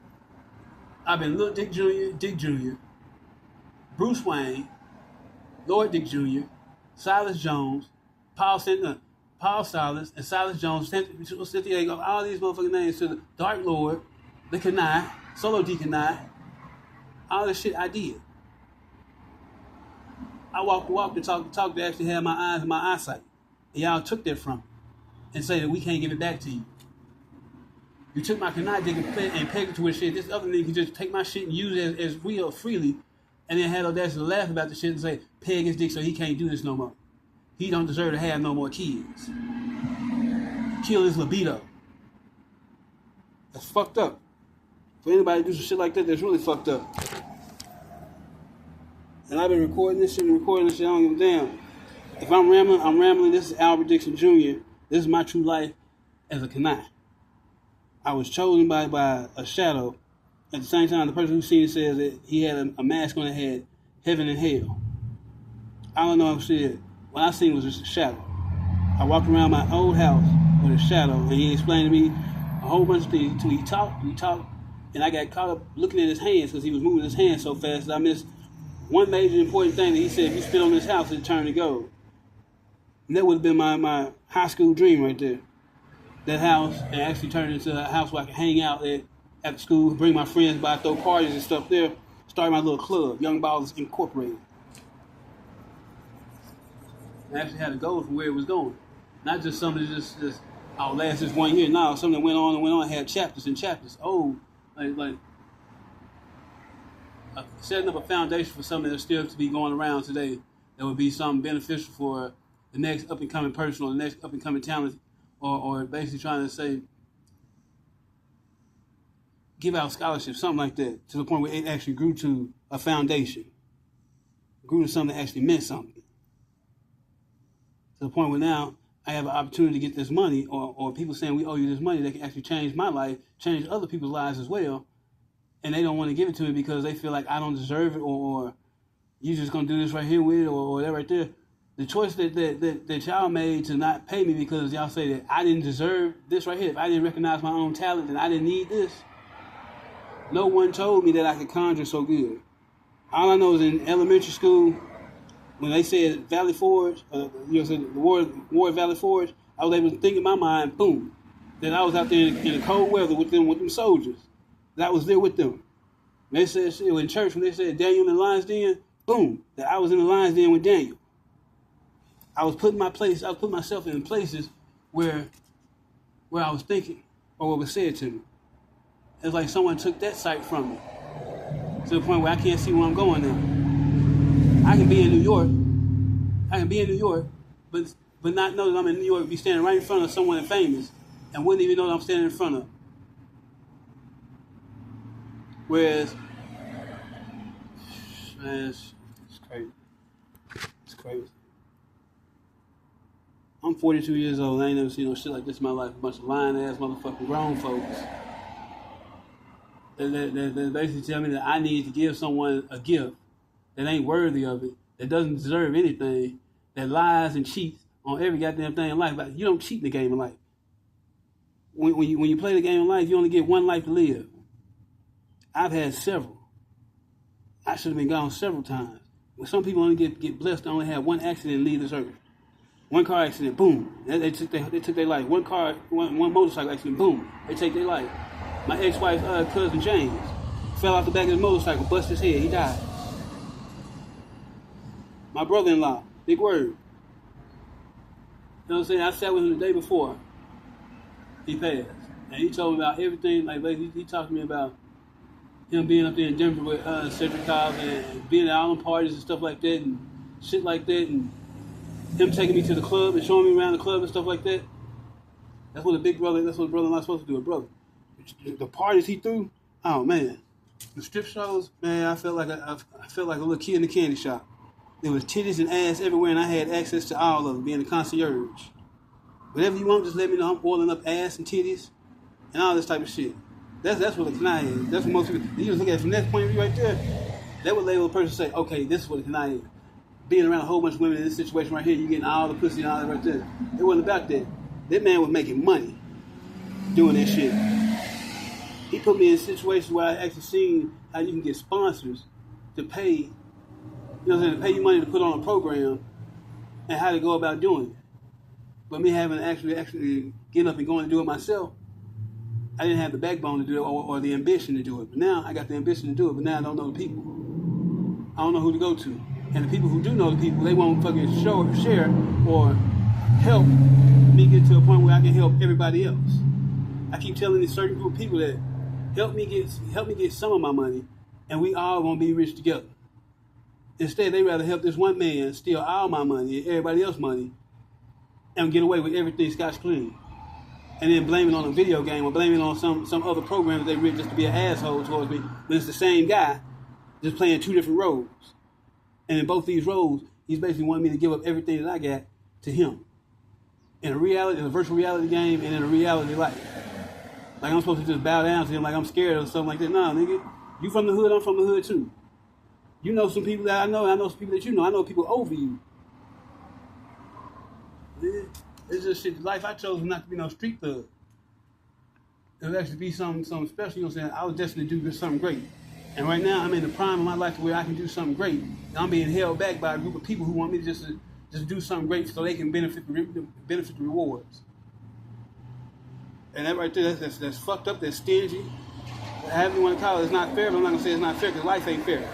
I've been Lil Dick Jr., Bruce Wayne, Lord Dick Jr., Silas Jones, Paul Silas, and Silas Jones, Santiago, all these motherfucking names to the Dark Lord, the Kani, Solo D Kani, all this shit I did. I walked and talked to actually have my eyes and my eyesight. And y'all took that from me and say that we can't give it back to you. You took my Kani dick and pegged it to a shit. This other nigga can just take my shit and use it as real freely, and then had audacity to laugh about the shit and say, peg his dick so he can't do this no more. He don't deserve to have no more kids. Kill his libido. That's fucked up. For anybody to do some shit like that, that's really fucked up. And I've been recording this shit, I don't give a damn. If I'm rambling. This is Albert Dixon Jr. This is my true life as a Kani. I was chosen by a shadow. At the same time, the person who seen it says that he had a mask on that had heaven and hell. I don't know if shit. What I seen was just a shadow. I walked around my old house with a shadow, and he explained to me a whole bunch of things. Until he talked, and I got caught up looking at his hands because he was moving his hands so fast that I missed one major important thing that he said: if you spit on this house, it'll turn to gold. And that would have been my high school dream right there. That house, and actually turned into a house where I could hang out at school, bring my friends by, throw parties and stuff there, start my little club, Young Ballers Incorporated. I actually had a goal for where it was going. Not just something just last this 1 year. No, something that went on, had chapters and chapters. Oh, like setting up a foundation for something that's still to be going around today that would be something beneficial for the next up-and-coming person or the next up-and-coming talent, or basically trying to say, give out scholarships, something like that, to the point where it actually grew to a foundation. Grew to something that actually meant something. to the point where now I have an opportunity to get this money, or people saying we owe you this money that can actually change my life, change other people's lives as well, and they don't want to give it to me because they feel like I don't deserve it, or you just gonna do this right here with it, or that right there. The choice that y'all made to not pay me because y'all say that I didn't deserve this right here. If I didn't recognize my own talent, then I didn't need this. No one told me that I could conjure so good. All I know is in elementary school, when they said Valley Forge, the Ward Valley Forge, I was able to think in my mind, boom, that I was out there in the cold weather with them soldiers. That I was there with them. When they said in church, when they said Daniel in the lion's den, boom, that I was in the lion's den with Daniel. I was putting myself in places where I was thinking, or what was said to me. It's like someone took that sight from me to the point where I can't see where I'm going now. I can be in New York, but not know that I'm in New York, be standing right in front of someone famous and wouldn't even know that I'm standing in front of. Whereas, man, it's crazy. It's crazy. I'm 42 years old. I ain't never seen no shit like this in my life. A bunch of lying-ass motherfucking grown folks. They basically tell me that I need to give someone a gift that ain't worthy of it, that doesn't deserve anything, that lies and cheats on every goddamn thing in life. Like, you don't cheat in the game of life. When you play the game of life, you only get one life to live. I've had several. I should have been gone several times. When some people only get blessed to only have one accident and leave this earth. One car accident, boom, they took their life. One motorcycle accident, boom, they take their life. My ex-wife's cousin James fell off the back of his motorcycle, bust his head, he died. My brother-in-law, big word. You know what I'm saying? I sat with him the day before he passed, and he told me about everything. Like he talked to me about him being up there in Denver with Cedric Cobb and being at all them parties and stuff like that and shit like that, and him taking me to the club and showing me around the club and stuff like that. That's what a brother-in-law's supposed to do, a brother. The parties he threw, oh man. The strip shows, man, I felt like a little kid in the candy shop. There was titties and ass everywhere, and I had access to all of them, being a concierge. Whatever you want, just let me know. I'm oiling up ass and titties and all this type of shit. That's what a Kani is. That's what most people, you just look at it from that point of view right there, that would label a person say, okay, this is what a Kani is. Being around a whole bunch of women in this situation right here, you getting all the pussy and all that right there. It wasn't about that. That man was making money doing that shit. He put me in situations where I actually seen how you can get sponsors to pay, you know what I'm saying, to pay you money to put on a program and how to go about doing it. But me having to actually get up and go and do it myself, I didn't have the backbone to do it or the ambition to do it. But now I got the ambition to do it, but now I don't know the people. I don't know who to go to. And the people who do know the people, they won't fucking share or help me get to a point where I can help everybody else. I keep telling this certain group of people that help me get some of my money, and we all gonna be rich together. Instead, they rather help this one man steal all my money and everybody else's money and get away with everything scotch clean. And then blame it on a video game or blame it on some other program that they rigged just to be an asshole towards me. But it's the same guy, just playing two different roles. And in both these roles, he's basically wanting me to give up everything that I got to him. In a virtual reality game and in a reality life. Like I'm supposed to just bow down to him like I'm scared or something like that. Nah, nigga. You from the hood, I'm from the hood too. You know some people that I know some people that you know. I know people over you. Yeah. It's just shit. The life I chose was not to be no street thug. It would actually be something special, you know what I'm saying? I was destined to do something great. And right now, I'm in the prime of my life where I can do something great. And I'm being held back by a group of people who want me to just do something great so they can benefit the rewards. And that right there, that's fucked up, that's stingy. However you want to call it, it's not fair, but I'm not going to say it's not fair because life ain't fair.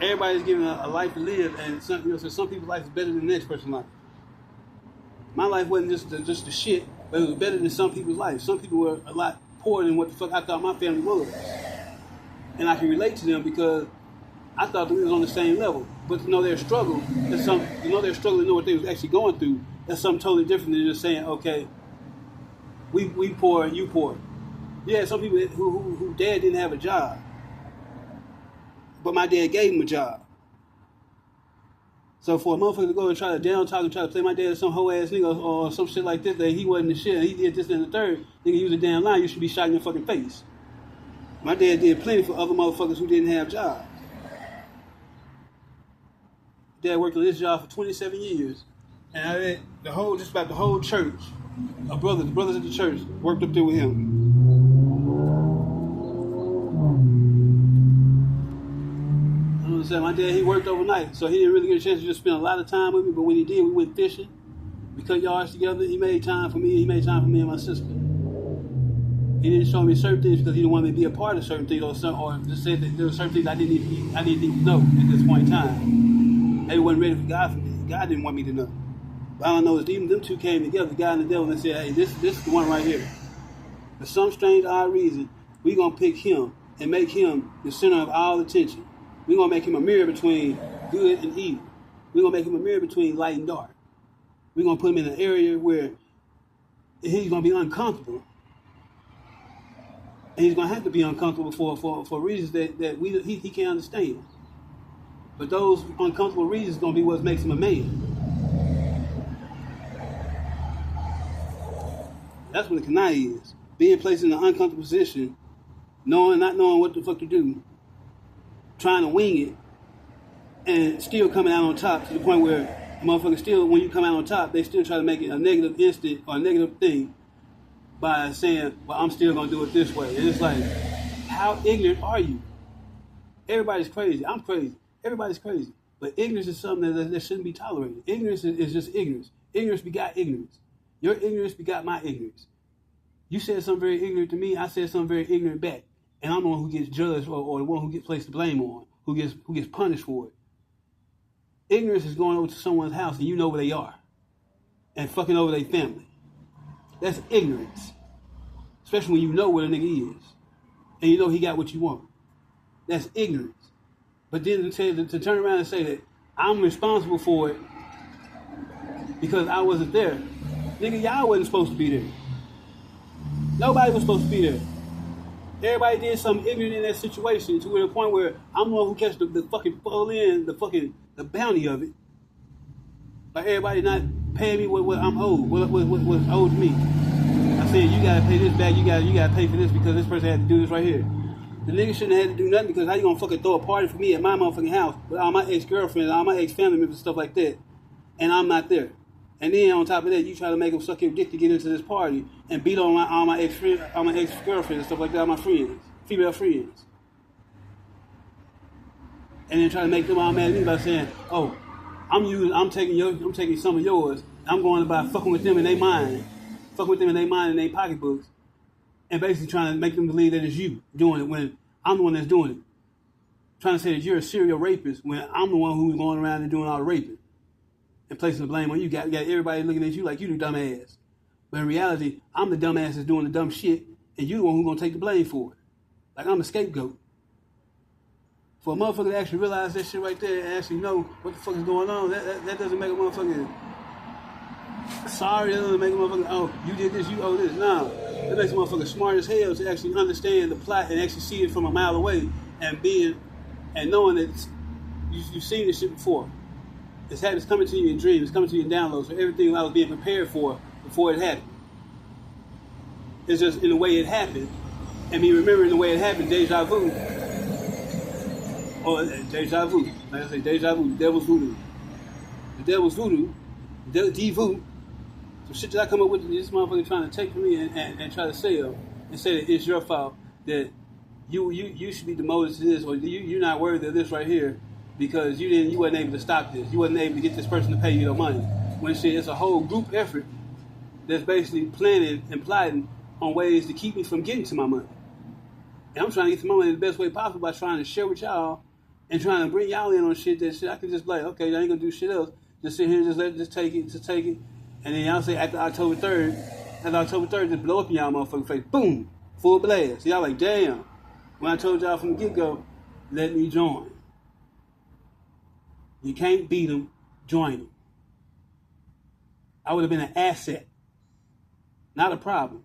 Everybody's given a life to live, and some people's life is better than the next person's life. My life wasn't just the shit, but it was better than some people's life. Some people were a lot poorer than what the fuck I thought my family was. And I can relate to them because I thought that we was on the same level. But to know their struggle, to know their struggle and know what they was actually going through, that's something totally different than just saying, okay, we poor, you poor. Yeah, some people who dad didn't have a job, but my dad gave him a job. So for a motherfucker to go and try to down talk and try to play my dad as some hoe ass nigga or some shit like this, that he wasn't the shit, and he did this and the third, nigga, use a damn line, you should be shot in your fucking face. My dad did plenty for other motherfuckers who didn't have jobs. Dad worked on this job for 27 years. And I read just about the whole church, the brothers of the church, worked up there with him. My dad, he worked overnight, so he didn't really get a chance to just spend a lot of time with me, but when he did, we went fishing. We cut yards together. He made time for me. He made time for me and my sister. He didn't show me certain things because he didn't want me to be a part of certain things or just said that there were certain things I didn't need to know at this point in time. They wasn't ready for God for me. God didn't want me to know. But all I know is even them two came together, God and the devil, and said, hey, this is the one right here. For some strange, odd reason, we're going to pick him and make him the center of all attention. We're going to make him a mirror between good and evil. We're going to make him a mirror between light and dark. We're going to put him in an area where he's going to be uncomfortable. And he's going to have to be uncomfortable for reasons that he can't understand. But those uncomfortable reasons are going to be what makes him a man. That's what a Kani is. Being placed in an uncomfortable position, not knowing what the fuck to do, trying to wing it, and still coming out on top to the point where a motherfucker still, when you come out on top, they still try to make it a negative instant or a negative thing by saying, well, I'm still going to do it this way. And it's like, how ignorant are you? Everybody's crazy. I'm crazy. Everybody's crazy. But ignorance is something that shouldn't be tolerated. Ignorance is just ignorance. Ignorance begot ignorance. Your ignorance begot my ignorance. You said something very ignorant to me, I said something very ignorant back. And I'm the one who gets judged or the one who gets placed the blame on, who gets punished for it. Ignorance is going over to someone's house and you know where they are and fucking over their family. That's ignorance. Especially when you know where the nigga is and you know he got what you want. That's ignorance. But then to turn around and say that I'm responsible for it because I wasn't there. Nigga, y'all wasn't supposed to be there. Nobody was supposed to be there. Everybody did something ignorant in that situation to the point where I'm the one who catch the fucking fall in, the bounty of it. Like everybody not paying me what I'm owed, what's owed to me. I said, you gotta pay this back, you gotta pay for this because this person had to do this right here. The nigga shouldn't have had to do nothing because how you gonna fucking throw a party for me at my motherfucking house with all my ex-girlfriends, all my ex-family members and stuff like that, and I'm not there. And then on top of that, you try to make them suck your dick to get into this party and beat on all my ex-girlfriends and stuff like that, all my friends, female friends. And then try to make them all mad at me by saying, "Oh, I'm taking some of yours. I'm going about fucking with them in their mind, and their pocketbooks, and basically trying to make them believe that it's you doing it when I'm the one that's doing it. Trying to say that you're a serial rapist when I'm the one who's going around and doing all the raping." And placing the blame on you, got everybody looking at you like you the dumbass. But in reality, I'm the dumbass that's doing the dumb shit, and you the one who's gonna take the blame for it. Like I'm a scapegoat. For a motherfucker to actually realize that shit right there and actually know what the fuck is going on, that doesn't make a motherfucker sorry. That doesn't make a motherfucker, oh, you did this, you owe this. No, it makes a motherfucker smart as hell to actually understand the plot and actually see it from a mile away and knowing that you've seen this shit before. It's coming to you in dreams. It's coming to you in downloads. So everything I was being prepared for before it happened. It's just in the way it happened. And me remembering the way it happened, deja vu. Or deja vu. Like I say, deja vu, the devil's voodoo. The devil's voodoo, D-voodoo. Some shit that I come up with, this motherfucker trying to take from me and try to sell. And say that it's your fault. That you should be demoted to this. Or you're not worthy of this right here. Because you wasn't able to stop this. You wasn't able to get this person to pay you their money. When shit, it's a whole group effort that's basically planning and plotting on ways to keep me from getting to my money. And I'm trying to get to my money the best way possible by trying to share with y'all and trying to bring y'all in on shit that shit I can just be like, okay, I ain't gonna do shit else. Just sit here and just take it. And then y'all say after October 3rd, just blow up in y'all motherfucking face. Boom! Full blast. Y'all like, damn. When I told y'all from the get-go, let me join. You can't beat them, join them. I would have been an asset, not a problem.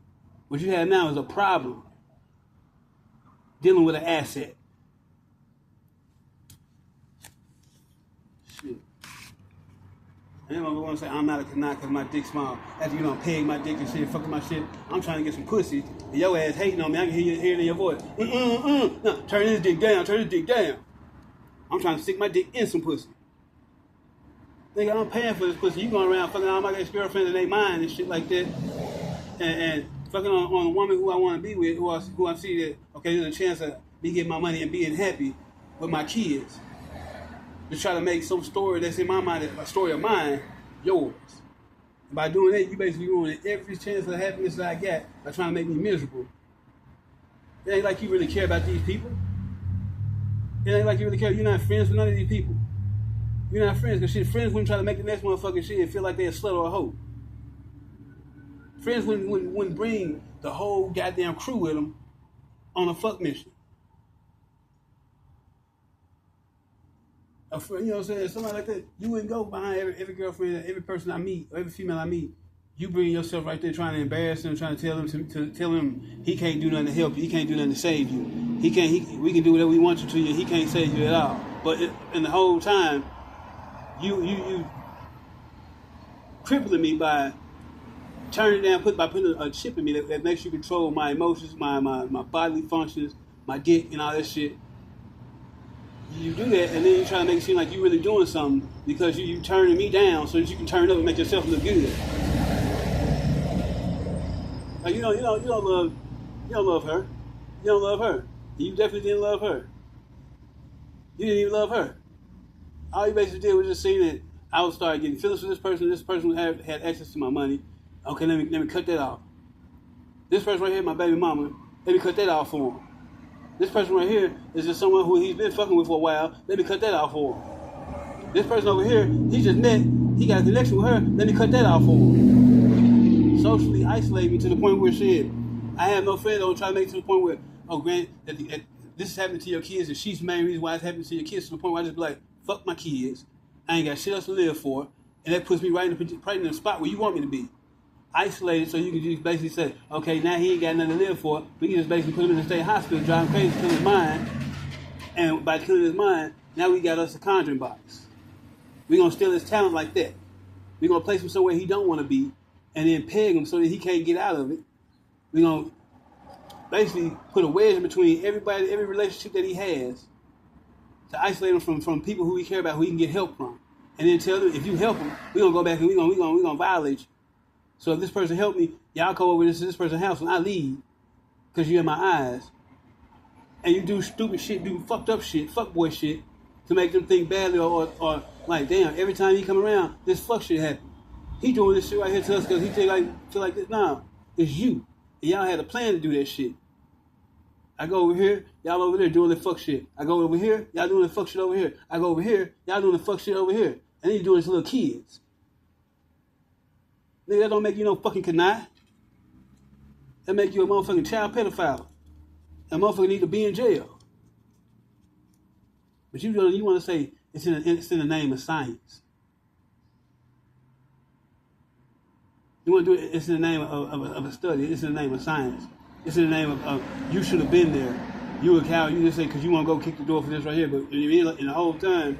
What you have now is a problem dealing with an asset. Shit. And then I want to say I'm not a Kani because my dick's small. After you don't peg my dick and shit, fucking my shit, I'm trying to get some pussy. And your ass hating on me. I can hear it in your voice. No, turn this dick down. Turn this dick down. I'm trying to stick my dick in some pussy. Nigga, I'm paying for this pussy. You going around fucking all my ex-girlfriends and they mind and shit like that. And fucking on a woman who I want to be with, who I see that, okay, there's a chance of me getting my money and being happy with my kids. To try to make some story that's in my mind, a story of mine, yours. And by doing that, you basically ruining every chance of happiness that I got by trying to make me miserable. It ain't like you really care about these people. It ain't like you really care. You're not friends with none of these people. You're not friends, because friends wouldn't try to make the next motherfucking shit and feel like they're a slut or a hoe. Friends wouldn't bring the whole goddamn crew with them on a fuck mission. A friend, you know what I'm saying? Somebody like that, you wouldn't go behind every girlfriend, every person I meet, or every female I meet. You bring yourself right there trying to embarrass him, trying to tell him he can't do nothing to help you, he can't do nothing to save you. We can do whatever we want you to you, he can't save you at all. But in the whole time, you crippling me by turning down, by putting a chip in me that makes you control my emotions, my bodily functions, my dick, and all that shit. You do that, and then you try to make it seem like you're really doing something because you turning me down so that you can turn up and make yourself look good. Like, you don't love her. You don't love her. You definitely didn't love her. You didn't even love her. All you basically did was just see that I would start getting feelings for this person. This person had access to my money. Okay, let me cut that off. This person right here, my baby mama, let me cut that off for him. This person right here is just someone who he's been fucking with for a while. Let me cut that off for him. This person over here, he just met, he got a connection with her. Let me cut that off for him. Socially isolate me to the point where shit, I have no friends. Don't try to make it to the point where, oh, Grant, that this is happening to your kids, and she's the main reason why it's happening to your kids. To the point where I just be like, fuck my kids. I ain't got shit else to live for, and that puts me right in the spot where you want me to be. Isolated, so you can just basically say, okay, now he ain't got nothing to live for. We can just basically put him in the state hospital, drive him crazy, kill his mind. And by killing his mind, now we got us a conjuring box. We're going to steal his talent like that. We're going to place him somewhere he don't want to be, and then peg him so that he can't get out of it. We're going to basically put a wedge in between everybody, every relationship that he has, to isolate him from people who we care about, who he can get help from. And then tell them, if you help him, we're going to go back and we're going to violate you. So if this person helped me, y'all come over to this person's house and I leave because you're in my eyes. And you do stupid shit, do fucked up shit, fuckboy shit to make them think badly or like, damn, every time he come around, this fuck shit happen. He doing this shit right here to us because he feel like this. Nah, it's you. And y'all had a plan to do that shit. I go over here, y'all over there doing the fuck shit. I go over here, y'all doing the fuck shit over here. I go over here, y'all doing the fuck shit over here. And then you doing this little kids. Nigga, that don't make you no fucking Kani. That make you a motherfucking child pedophile. A motherfucker need to be in jail. But you want to say it's in the name of science. You want to do it, it's in the name of a study. It's in the name of science. It's in the name of you should have been there. You a coward. You just say because you want to go kick the door for this right here. But in the whole time,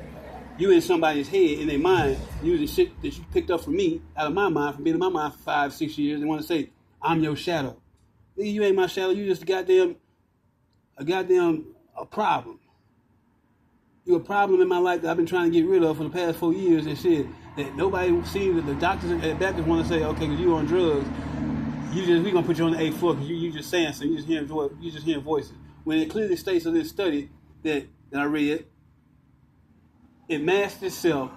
you in somebody's head, in their mind, using shit that you picked up from me, out of my mind, from being in my mind for 5-6 years, and want to say, I'm your shadow. Nigga, you ain't my shadow, you just a goddamn problem. You a problem in my life that I've been trying to get rid of for the past 4 years and shit, that nobody sees, that the doctors at Baptist want to say, okay, because you on drugs, we gonna put you on the A floor because you just saying something, you just hearing voices. When it clearly states in this study that I read, it masked itself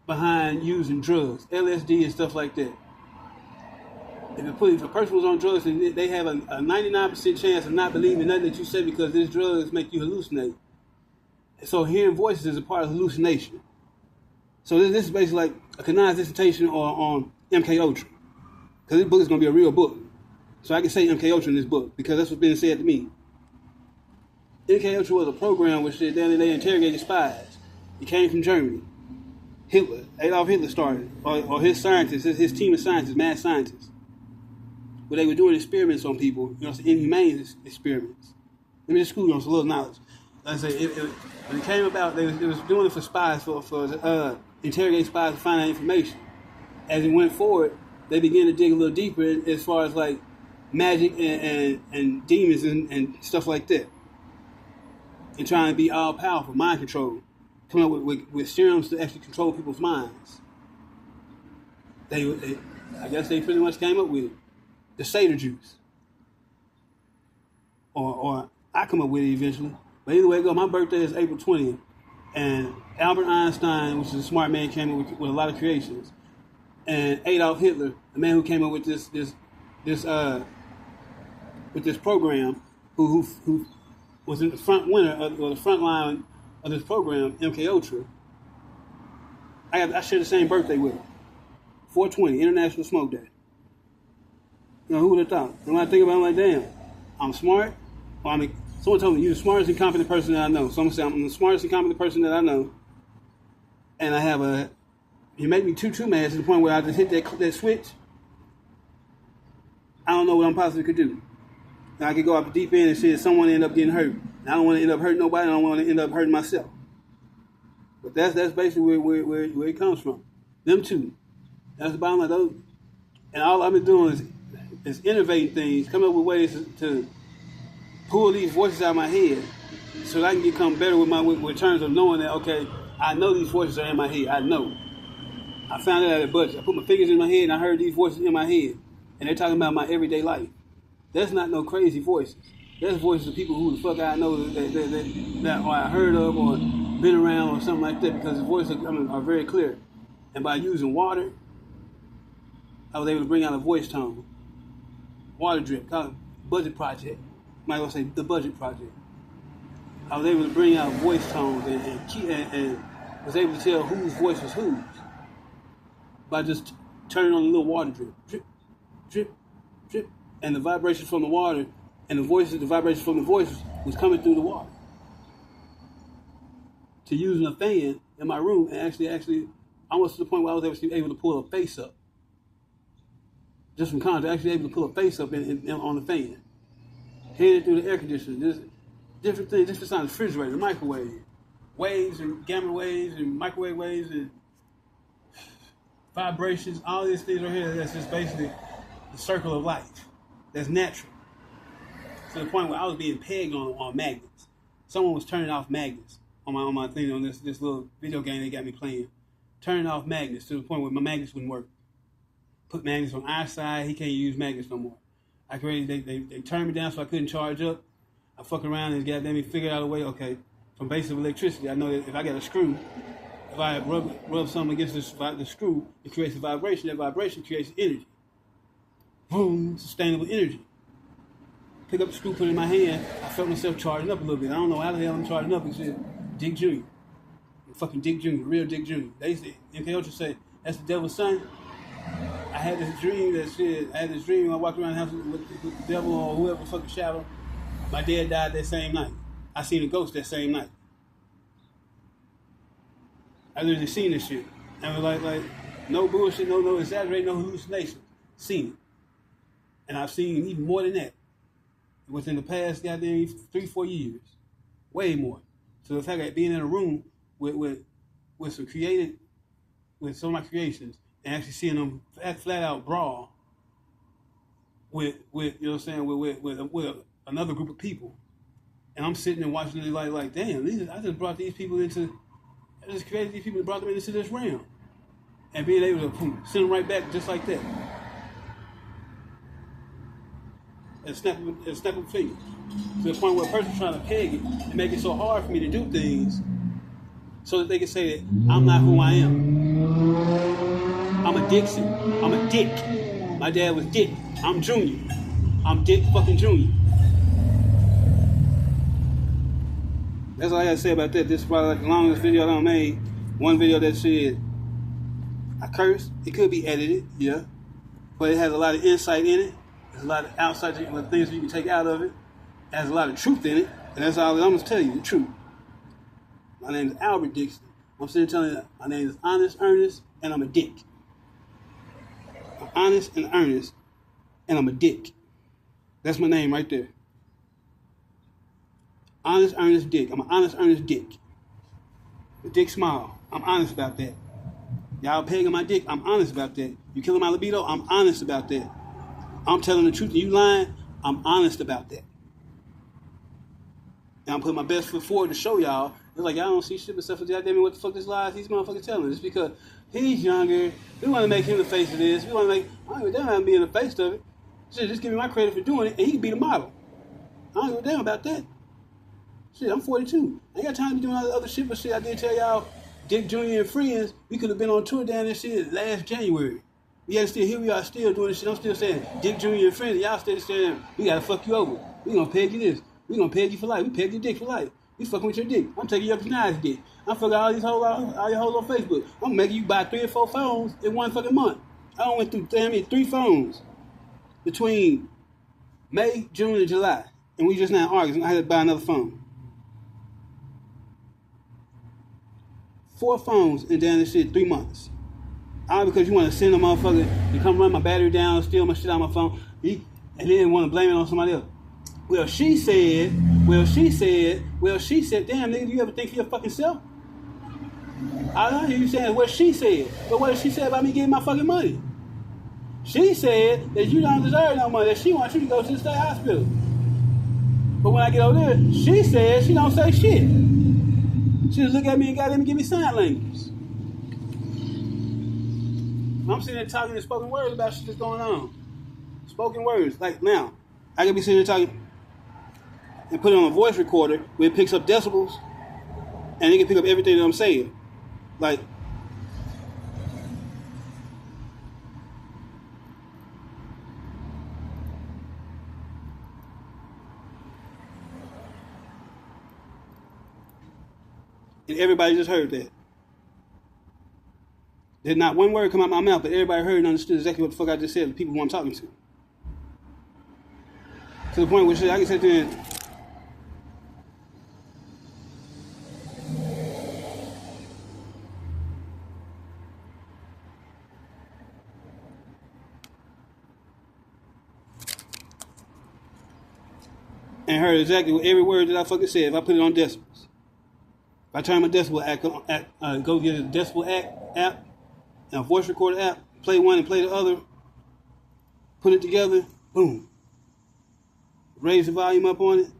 behind using drugs, LSD and stuff like that. If a person was on drugs, and they have a 99% chance of not believing nothing that you say because these drugs make you hallucinate. So hearing voices is a part of hallucination. So this is basically like a Kani's dissertation on MK Ultra. Because this book is going to be a real book. So I can say MK Ultra in this book because that's what's being said to me. MK Ultra was a program which they interrogated spies. It came from Germany. Adolf Hitler started, or his scientists, his team of scientists, mad scientists, where they were doing experiments on people, inhumane experiments. Let me just school you on some little knowledge. Like I say, when it came about, it was doing it for spies, for interrogate spies to find out information. As it went forward, they began to dig a little deeper as far as like magic and demons and stuff like that. And trying to be all powerful, mind control. Coming up with serums to actually control people's minds. I guess they pretty much came up with it. The Seder juice. Or I come up with it eventually. But either way it goes, my birthday is April 20th. And Albert Einstein, which is a smart man, came up with a lot of creations. And Adolf Hitler, the man who came up with this program, who was in the front or the front line of this program, MK Ultra. I share the same birthday with him. 420, International Smoke Day. You know, who would have thought? And when I think about it, I'm like, damn, I'm smart. Someone told me you're the smartest and competent person that I know. So I'm going to say I'm the smartest and competent person that I know. And I have you make me too mad to the point where I just hit that switch. I don't know what I'm possibly could do. And I could go off the deep end and see if someone end up getting hurt. And I don't want to end up hurting nobody. I don't want to end up hurting myself. But that's basically where it comes from. Them two. That's the bottom of those. And all I've been doing is innovating things, coming up with ways to pull these voices out of my head so that I can become better with terms of knowing that, okay, I know these voices are in my head. I know. I found it at a budget. I put my fingers in my head and I heard these voices in my head. And they're talking about my everyday life. That's not no crazy voices. That's voices of people who the fuck I know that or I heard of or been around or something like that, because the voices are very clear. And by using water, I was able to bring out a voice tone. Water drip, call it budget project. Might as well say the budget project. I was able to bring out voice tones and was able to tell whose voice was whose by just turning on a little water drip. Drip, drip, drip. And the vibrations from the water and the vibrations from the voices was coming through the water. To using a fan in my room and actually almost to the point where I was able to pull a face up. Just from contact, actually able to pull a face up on the fan. Headed through the air conditioner. Just different things, just beside the refrigerator, the microwave. Waves and gamma waves and microwave waves and vibrations, all these things right here, that's just basically the circle of life. That's natural. To the point where I was being pegged on magnets. Someone was turning off magnets on my thing, on this little video game they got me playing. Turning off magnets to the point where my magnets wouldn't work. Put magnets on our side, he can't use magnets no more. They turned me down so I couldn't charge up. I fuck around and goddamn me figured out a way, okay, from basic electricity, I know that if I got a screw, if I rub something against the screw, it creates a vibration. That vibration creates energy. Boom, sustainable energy. Pick up the screw, put it in my hand. I felt myself charging up a little bit. I don't know how the hell I'm charging up. It said Dick Jr. Fucking Dick Jr., real Dick Jr. They said, MK Ultra say, that's the devil's son. I had this dream I walked around the house with the devil or whoever fucking shadow. My dad died that same night. I seen a ghost that same night. I literally seen this shit. And was like, no bullshit, no exaggerate, no hallucination. Seen it. And I've seen even more than that within the past goddamn 3-4 years. Way more. So the fact that being in a room with some of my creations and actually seeing them flat out brawl with you know what I'm saying, with another group of people. And I'm sitting and watching it like damn, I just brought these people I just created these people and brought them into this realm. And being able to send them right back just like that. And snap a finger. To the point where a person's trying to peg it and make it so hard for me to do things so that they can say that I'm not who I am. I'm a Dixon. I'm a Dick. My dad was Dick. I'm Junior. I'm Dick fucking Junior. That's all I gotta say about that. This is probably like the longest video I done made. One video that said I cursed. It could be edited, yeah. But it has a lot of insight in it. There's a lot of outside things you can take out of it. It has a lot of truth in it. And that's all I'm gonna tell you, the truth. My name is Albert Dixon. I'm sitting telling you my name is Honest, Earnest, and I'm a dick. I'm honest and earnest, and I'm a dick. That's my name right there. Honest, earnest dick. I'm an honest, earnest dick. The dick smile. I'm honest about that. Y'all pegging my dick, I'm honest about that. You killing my libido, I'm honest about that. I'm telling the truth and you lying, I'm honest about that. And I'm putting my best foot forward to show y'all. It's like y'all don't see shit but stuff. Damn me, what the fuck this lies these motherfuckers telling? It's because he's younger. We want to make him the face of this. We want to make. I don't give a damn about being the face of it. Shit, just give me my credit for doing it, and he can be the model. I don't give a damn about that. Shit, I'm 42. I ain't got time to be doing all the other shit. But shit, I did tell y'all, Dick Jr. and friends, we could have been on tour down this shit last January. We had to still here. We are still doing this shit. I'm still saying Dick Jr. and friends. And y'all still saying we gotta fuck you over. We gonna peg you this. We gonna peg you for life. We peg your dick for life. We fucking with your dick. I'm taking your knives dick. I'm fucking all your hoes on Facebook. I'm making you buy 3 or 4 phones in one fucking month. I done went through 3 phones between May, June, and July, and we just now in August. And I had to buy another phone. 4 phones in down this shit 3 months. All because you want to send a motherfucker to come run my battery down, steal my shit out of my phone, and then want to blame it on somebody else. Well, she said, damn nigga, do you ever think for your fucking self? I don't hear you saying what she said. But what did she say about me getting my fucking money? She said that you don't deserve no money, that she wants you to go to the state hospital. But when I get over there, she said she don't say shit. She just look at me and goddamn give me sign language. I'm sitting there talking in spoken words about shit that's going on. Spoken words. Like now, I could be sitting there talking and put it on a voice recorder where it picks up decibels and it can pick up everything that I'm saying. Like, and everybody just heard that. There's not one word come out my mouth, but everybody heard and understood exactly what the fuck I just said to the people who I'm talking to. To the point where shit, I can sit there and heard exactly what every word that I fucking said if I put it on decibels. If I turn my decibel go get a decibel app and a voice recorder app, play one and play the other, put it together, boom. Raise the volume up on it.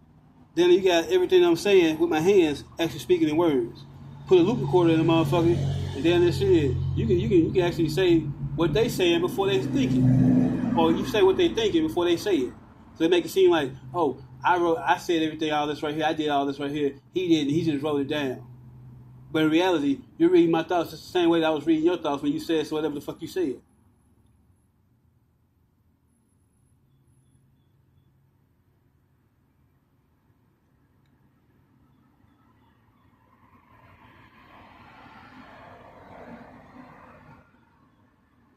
Then you got everything I'm saying with my hands actually speaking in words. Put a loop recorder in the motherfucker, and then this shit, you can actually say what they saying before they thinking, or you say what they thinking before they say it. So they make it seem like, oh, I said everything, all this right here, I did all this right here. He didn't. He just wrote it down. But in reality, you're reading my thoughts just the same way that I was reading your thoughts when you said so whatever the fuck you said.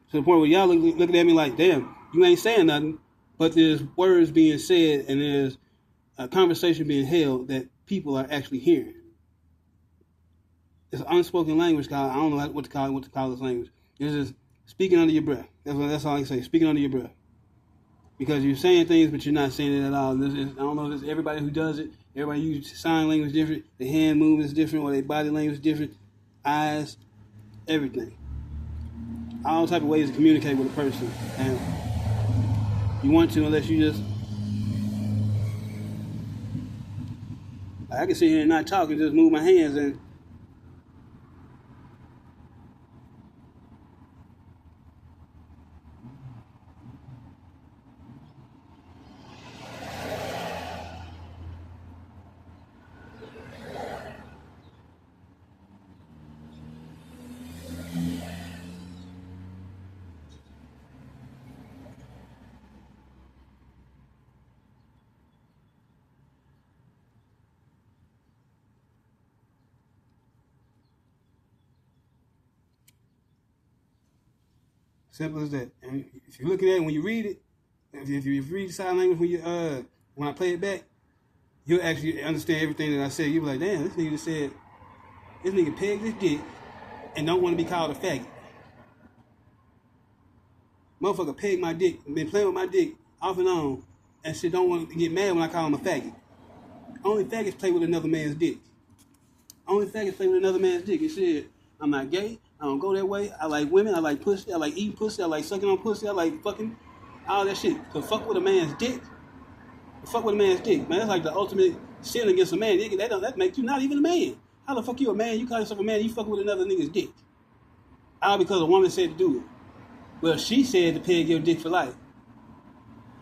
To the point where y'all looking at me like, damn, you ain't saying nothing, but there's words being said and there's a conversation being held that people are actually hearing. It's an unspoken language called, I don't know what to call this language. It's just speaking under your breath. That's all I can say, speaking under your breath. Because you're saying things, but you're not saying it at all. I don't know if it's everybody who does it. Everybody uses sign language different. The hand movement is different, or their body language is different. Eyes, everything. All type of ways to communicate with a person. And you want to, unless you just... I can sit here and not talk and just move my hands and... Simple as that. And if you look at it when you read it, if you read sign language when I play it back, you'll actually understand everything that I said. You'll be like, damn, this nigga just said, this nigga pegged his dick and don't want to be called a faggot. Motherfucker pegged my dick, been playing with my dick off and on, and shit don't want to get mad when I call him a faggot. Only faggots play with another man's dick. Only faggots play with another man's dick. And shit, I'm not gay. I don't go that way. I like women. I like pussy. I like eating pussy. I like sucking on pussy. I like fucking all that shit. To fuck with a man's dick. To fuck with a man's dick, man. That's like the ultimate sin against a man. That makes you not even a man. How the fuck you a man? You call yourself a man. You fuck with another nigga's dick. All because a woman said to do it. Well, she said to peg your dick for life.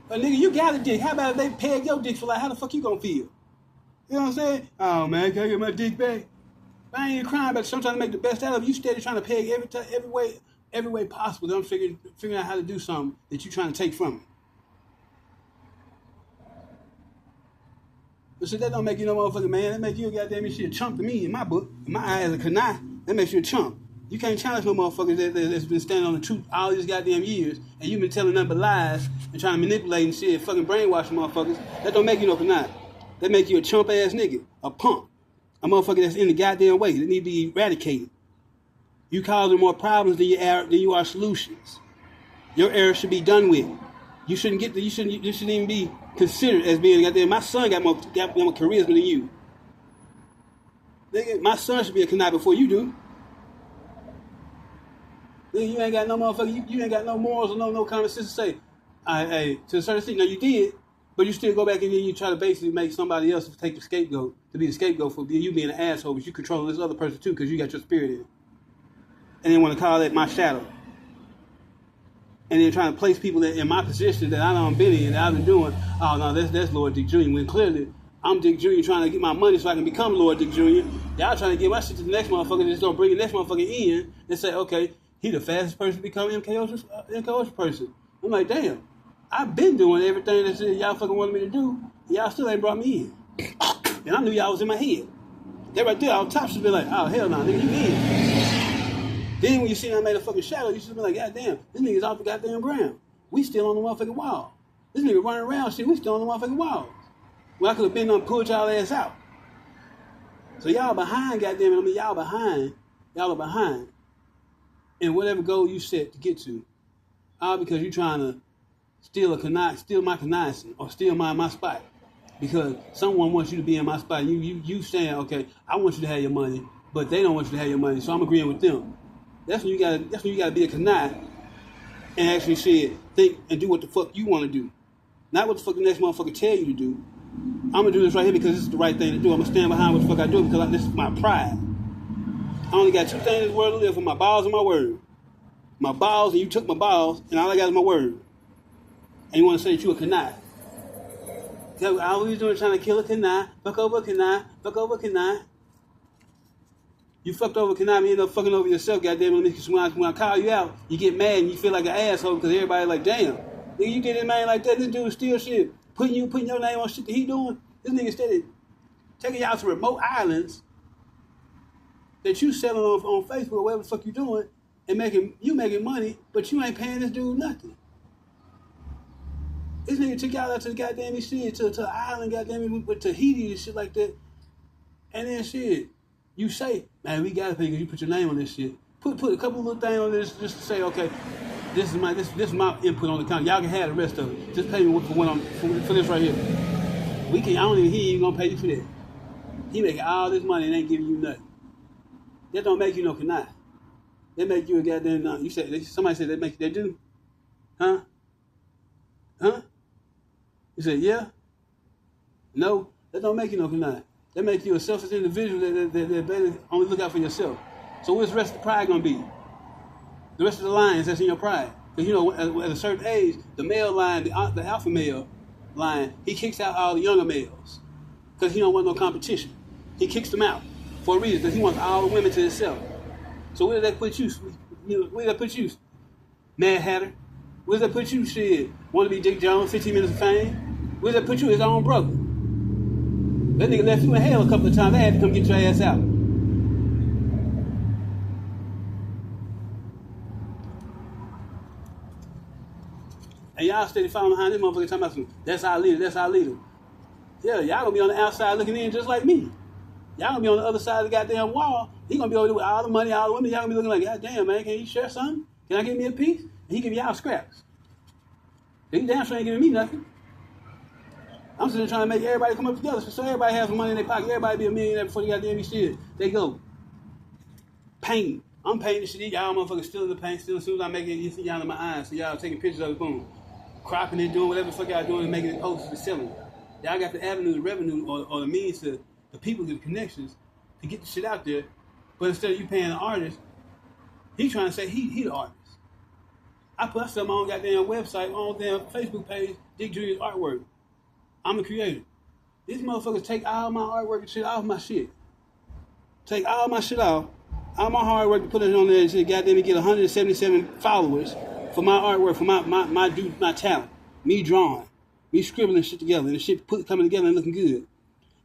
But nigga, you got a dick. How about if they peg your dick for life? How the fuck you gonna feel? You know what I'm saying? Oh man, can I get my dick back? I ain't even crying, but I'm trying to make the best out of it. You steady trying to peg every way possible. Then I'm figuring out how to do something that you trying to take from me. But shit, that don't make you no motherfucking man. That make you a goddamn shit a chump to me in my book. In my eyes, a Kani. That makes you a chump. You can't challenge no motherfuckers that's been standing on the truth all these goddamn years, and you've been telling nothing but lies and trying to manipulate and shit, fucking brainwashing motherfuckers. That don't make you no Kani. That make you a chump ass nigga, a punk. A motherfucker that's in the goddamn way that need to be eradicated. You causing more problems than you are solutions. Your error should be done with. You shouldn't even be considered as being goddamn. My son got more charisma than you. Nigga, my son should be a Kani before you do. Nigga, you ain't got no motherfucker. You ain't got no morals or no common sense to say. Hey, to a certain extent, now you did. But you still go back and then you try to basically make somebody else take the scapegoat, to be the scapegoat for you being an asshole, but you control this other person too because you got your spirit in it. And then want to call that my shadow. And then trying to place people in my position that I done been in, that I've been doing. Oh no, that's Lord Dick Jr. When clearly I'm Dick Jr. trying to get my money so I can become Lord Dick Jr. Y'all trying to get my shit to the next motherfucker and just don't bring the next motherfucker in and say, okay, he the fastest person to become MK Ultra person. I'm like, damn. I've been doing everything that y'all fucking wanted me to do, and y'all still ain't brought me in. And I knew y'all was in my head. That right there, on top should be like, oh, hell no, nigga, you in. Then when you see I made a fucking shadow, you should be like, God damn, this nigga's off the goddamn ground. We still on the motherfucking wall. This nigga running around shit, we still on the motherfucking wall. Well, I could have been on pulled y'all ass out. So y'all behind, goddamn it, I mean, y'all are behind in whatever goal you set to get to. All because you trying to steal my Kani, or steal my spot, because someone wants you to be in my spot. You saying, okay, I want you to have your money, but they don't want you to have your money, so I'm agreeing with them. That's when you gotta be a Kani and actually think and do what the fuck you want to do, not what the fuck the next motherfucker tell you to do. I'm gonna do this right here because this is the right thing to do. I'm gonna stand behind what the fuck I do because this is my pride. I only got two things in this world to live for: my balls and my word. My balls, and you took my balls, and all I got is my word. And you want to say that you a Kani. All we was doing is trying to kill a Kani, fuck over a Kani, fuck over a Kani. You fucked over a Kani, you end up fucking over yourself, goddamn it. When I call you out, you get mad and you feel like an asshole because everybody like, damn, nigga, you did it, man, like that. This dude steal shit, putting your name on shit that he doing. This nigga steady taking y'all to remote islands that you selling on Facebook or whatever the fuck you doing and making money, but you ain't paying this dude nothing. This nigga took y'all out to the goddamn shit, to an island, goddamn, with Tahiti and shit like that. And then shit, you say, man, we gotta pay because you put your name on this shit. Put a couple little things on this just to say, okay, this is my input on the account. Y'all can have the rest of it. Just pay me for this right here. I don't even hear you gonna pay you for that. He making all this money and ain't giving you nothing. That don't make you no Kani. They make you a goddamn. Somebody said they do, huh? Huh? You said, yeah? No, that don't make you no Kani. That make you a selfish individual that only look out for yourself. So what's the rest of the pride going to be? The rest of the lions that's in your pride. Because, you know, at a certain age, the male lion, the alpha male lion, he kicks out all the younger males. Because he don't want no competition. He kicks them out for a reason, because he wants all the women to himself. So where did that put you? Where did that put you, Mad Hatter? Where does that put you, shit? Want to be Dick Jones, 15 minutes of fame? Where does that put you, his own brother? That nigga left you in hell a couple of times. They had to come get your ass out. And y'all steady following behind this motherfucker talking about that's our leader. Yeah, y'all gonna be on the outside looking in just like me. Y'all gonna be on the other side of the goddamn wall. He gonna be over there with all the money, all the women. Y'all gonna be looking like, God damn, man, can you share something? Can I get me a piece? And he give y'all scraps. He damn sure ain't giving me nothing. I'm sitting there trying to make everybody come up together so everybody has some money in their pocket. Everybody be a millionaire before they got the shit. They go painting, I'm painting shit. Y'all motherfuckers stealing the paint. Still, as soon as I make it, you see y'all in my eyes. So y'all taking pictures of it, boom. Cropping it, doing whatever the fuck y'all doing and making it posters and selling it. Y'all got the avenue, the revenue, or the means to the people, the connections to get the shit out there. But instead of you paying the artist, he trying to say he the artist. I put myself on my own goddamn website, my own damn Facebook page, Dick Jr.'s artwork. I'm the creator. These motherfuckers take all my artwork and shit off my shit. Take all my shit off. All my hard work to put it on there and shit, goddamn it, get 177 followers for my artwork, for my talent. Me drawing. Me scribbling shit together and the shit coming together and looking good.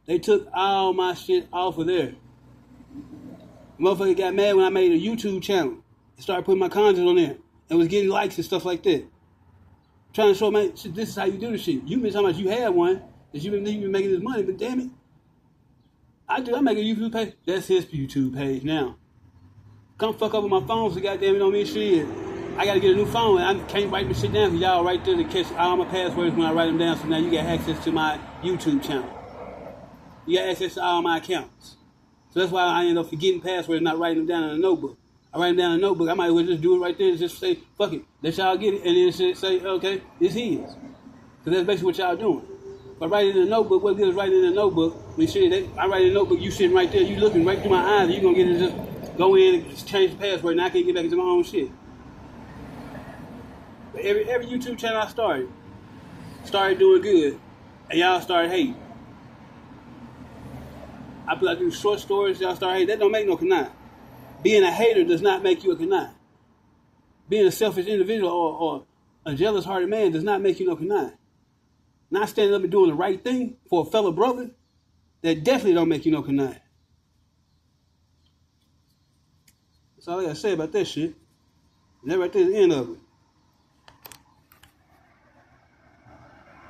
They took all my shit off of there. Motherfucker got mad when I made a YouTube channel and started putting my content on there and was getting likes and stuff like that. Trying to show, man, this is how you do the shit. You been talking about you had one, that you been making this money, but damn it. I make a YouTube page. That's his YouTube page now. Come fuck up with my phone so goddamn it don't mean shit. I gotta get a new phone and I can't write this shit down because y'all right there to catch all my passwords when I write them down, so now you got access to my YouTube channel. You got access to all my accounts. So that's why I end up forgetting passwords and not writing them down in a notebook. I write them down in a notebook. I might as well just do it right there and just say, fuck it, let y'all get it, and then say, okay, it's his. Because that's basically what y'all doing. If I write it in a notebook, what good is writing in a notebook? I write it in a notebook, you sitting right there, you looking right through my eyes, you gonna get it, just go in and change the password, and I can't get back into my own shit. But every YouTube channel I started doing good, and y'all started hating. I do short stories, y'all start hating. That don't make no Kani. Being a hater does not make you a Kani. Being a selfish individual or a jealous-hearted man does not make you no Kani. Not standing up and doing the right thing for a fellow brother, that definitely don't make you no Kani. That's all I gotta say about that shit. And that right there is the end of it.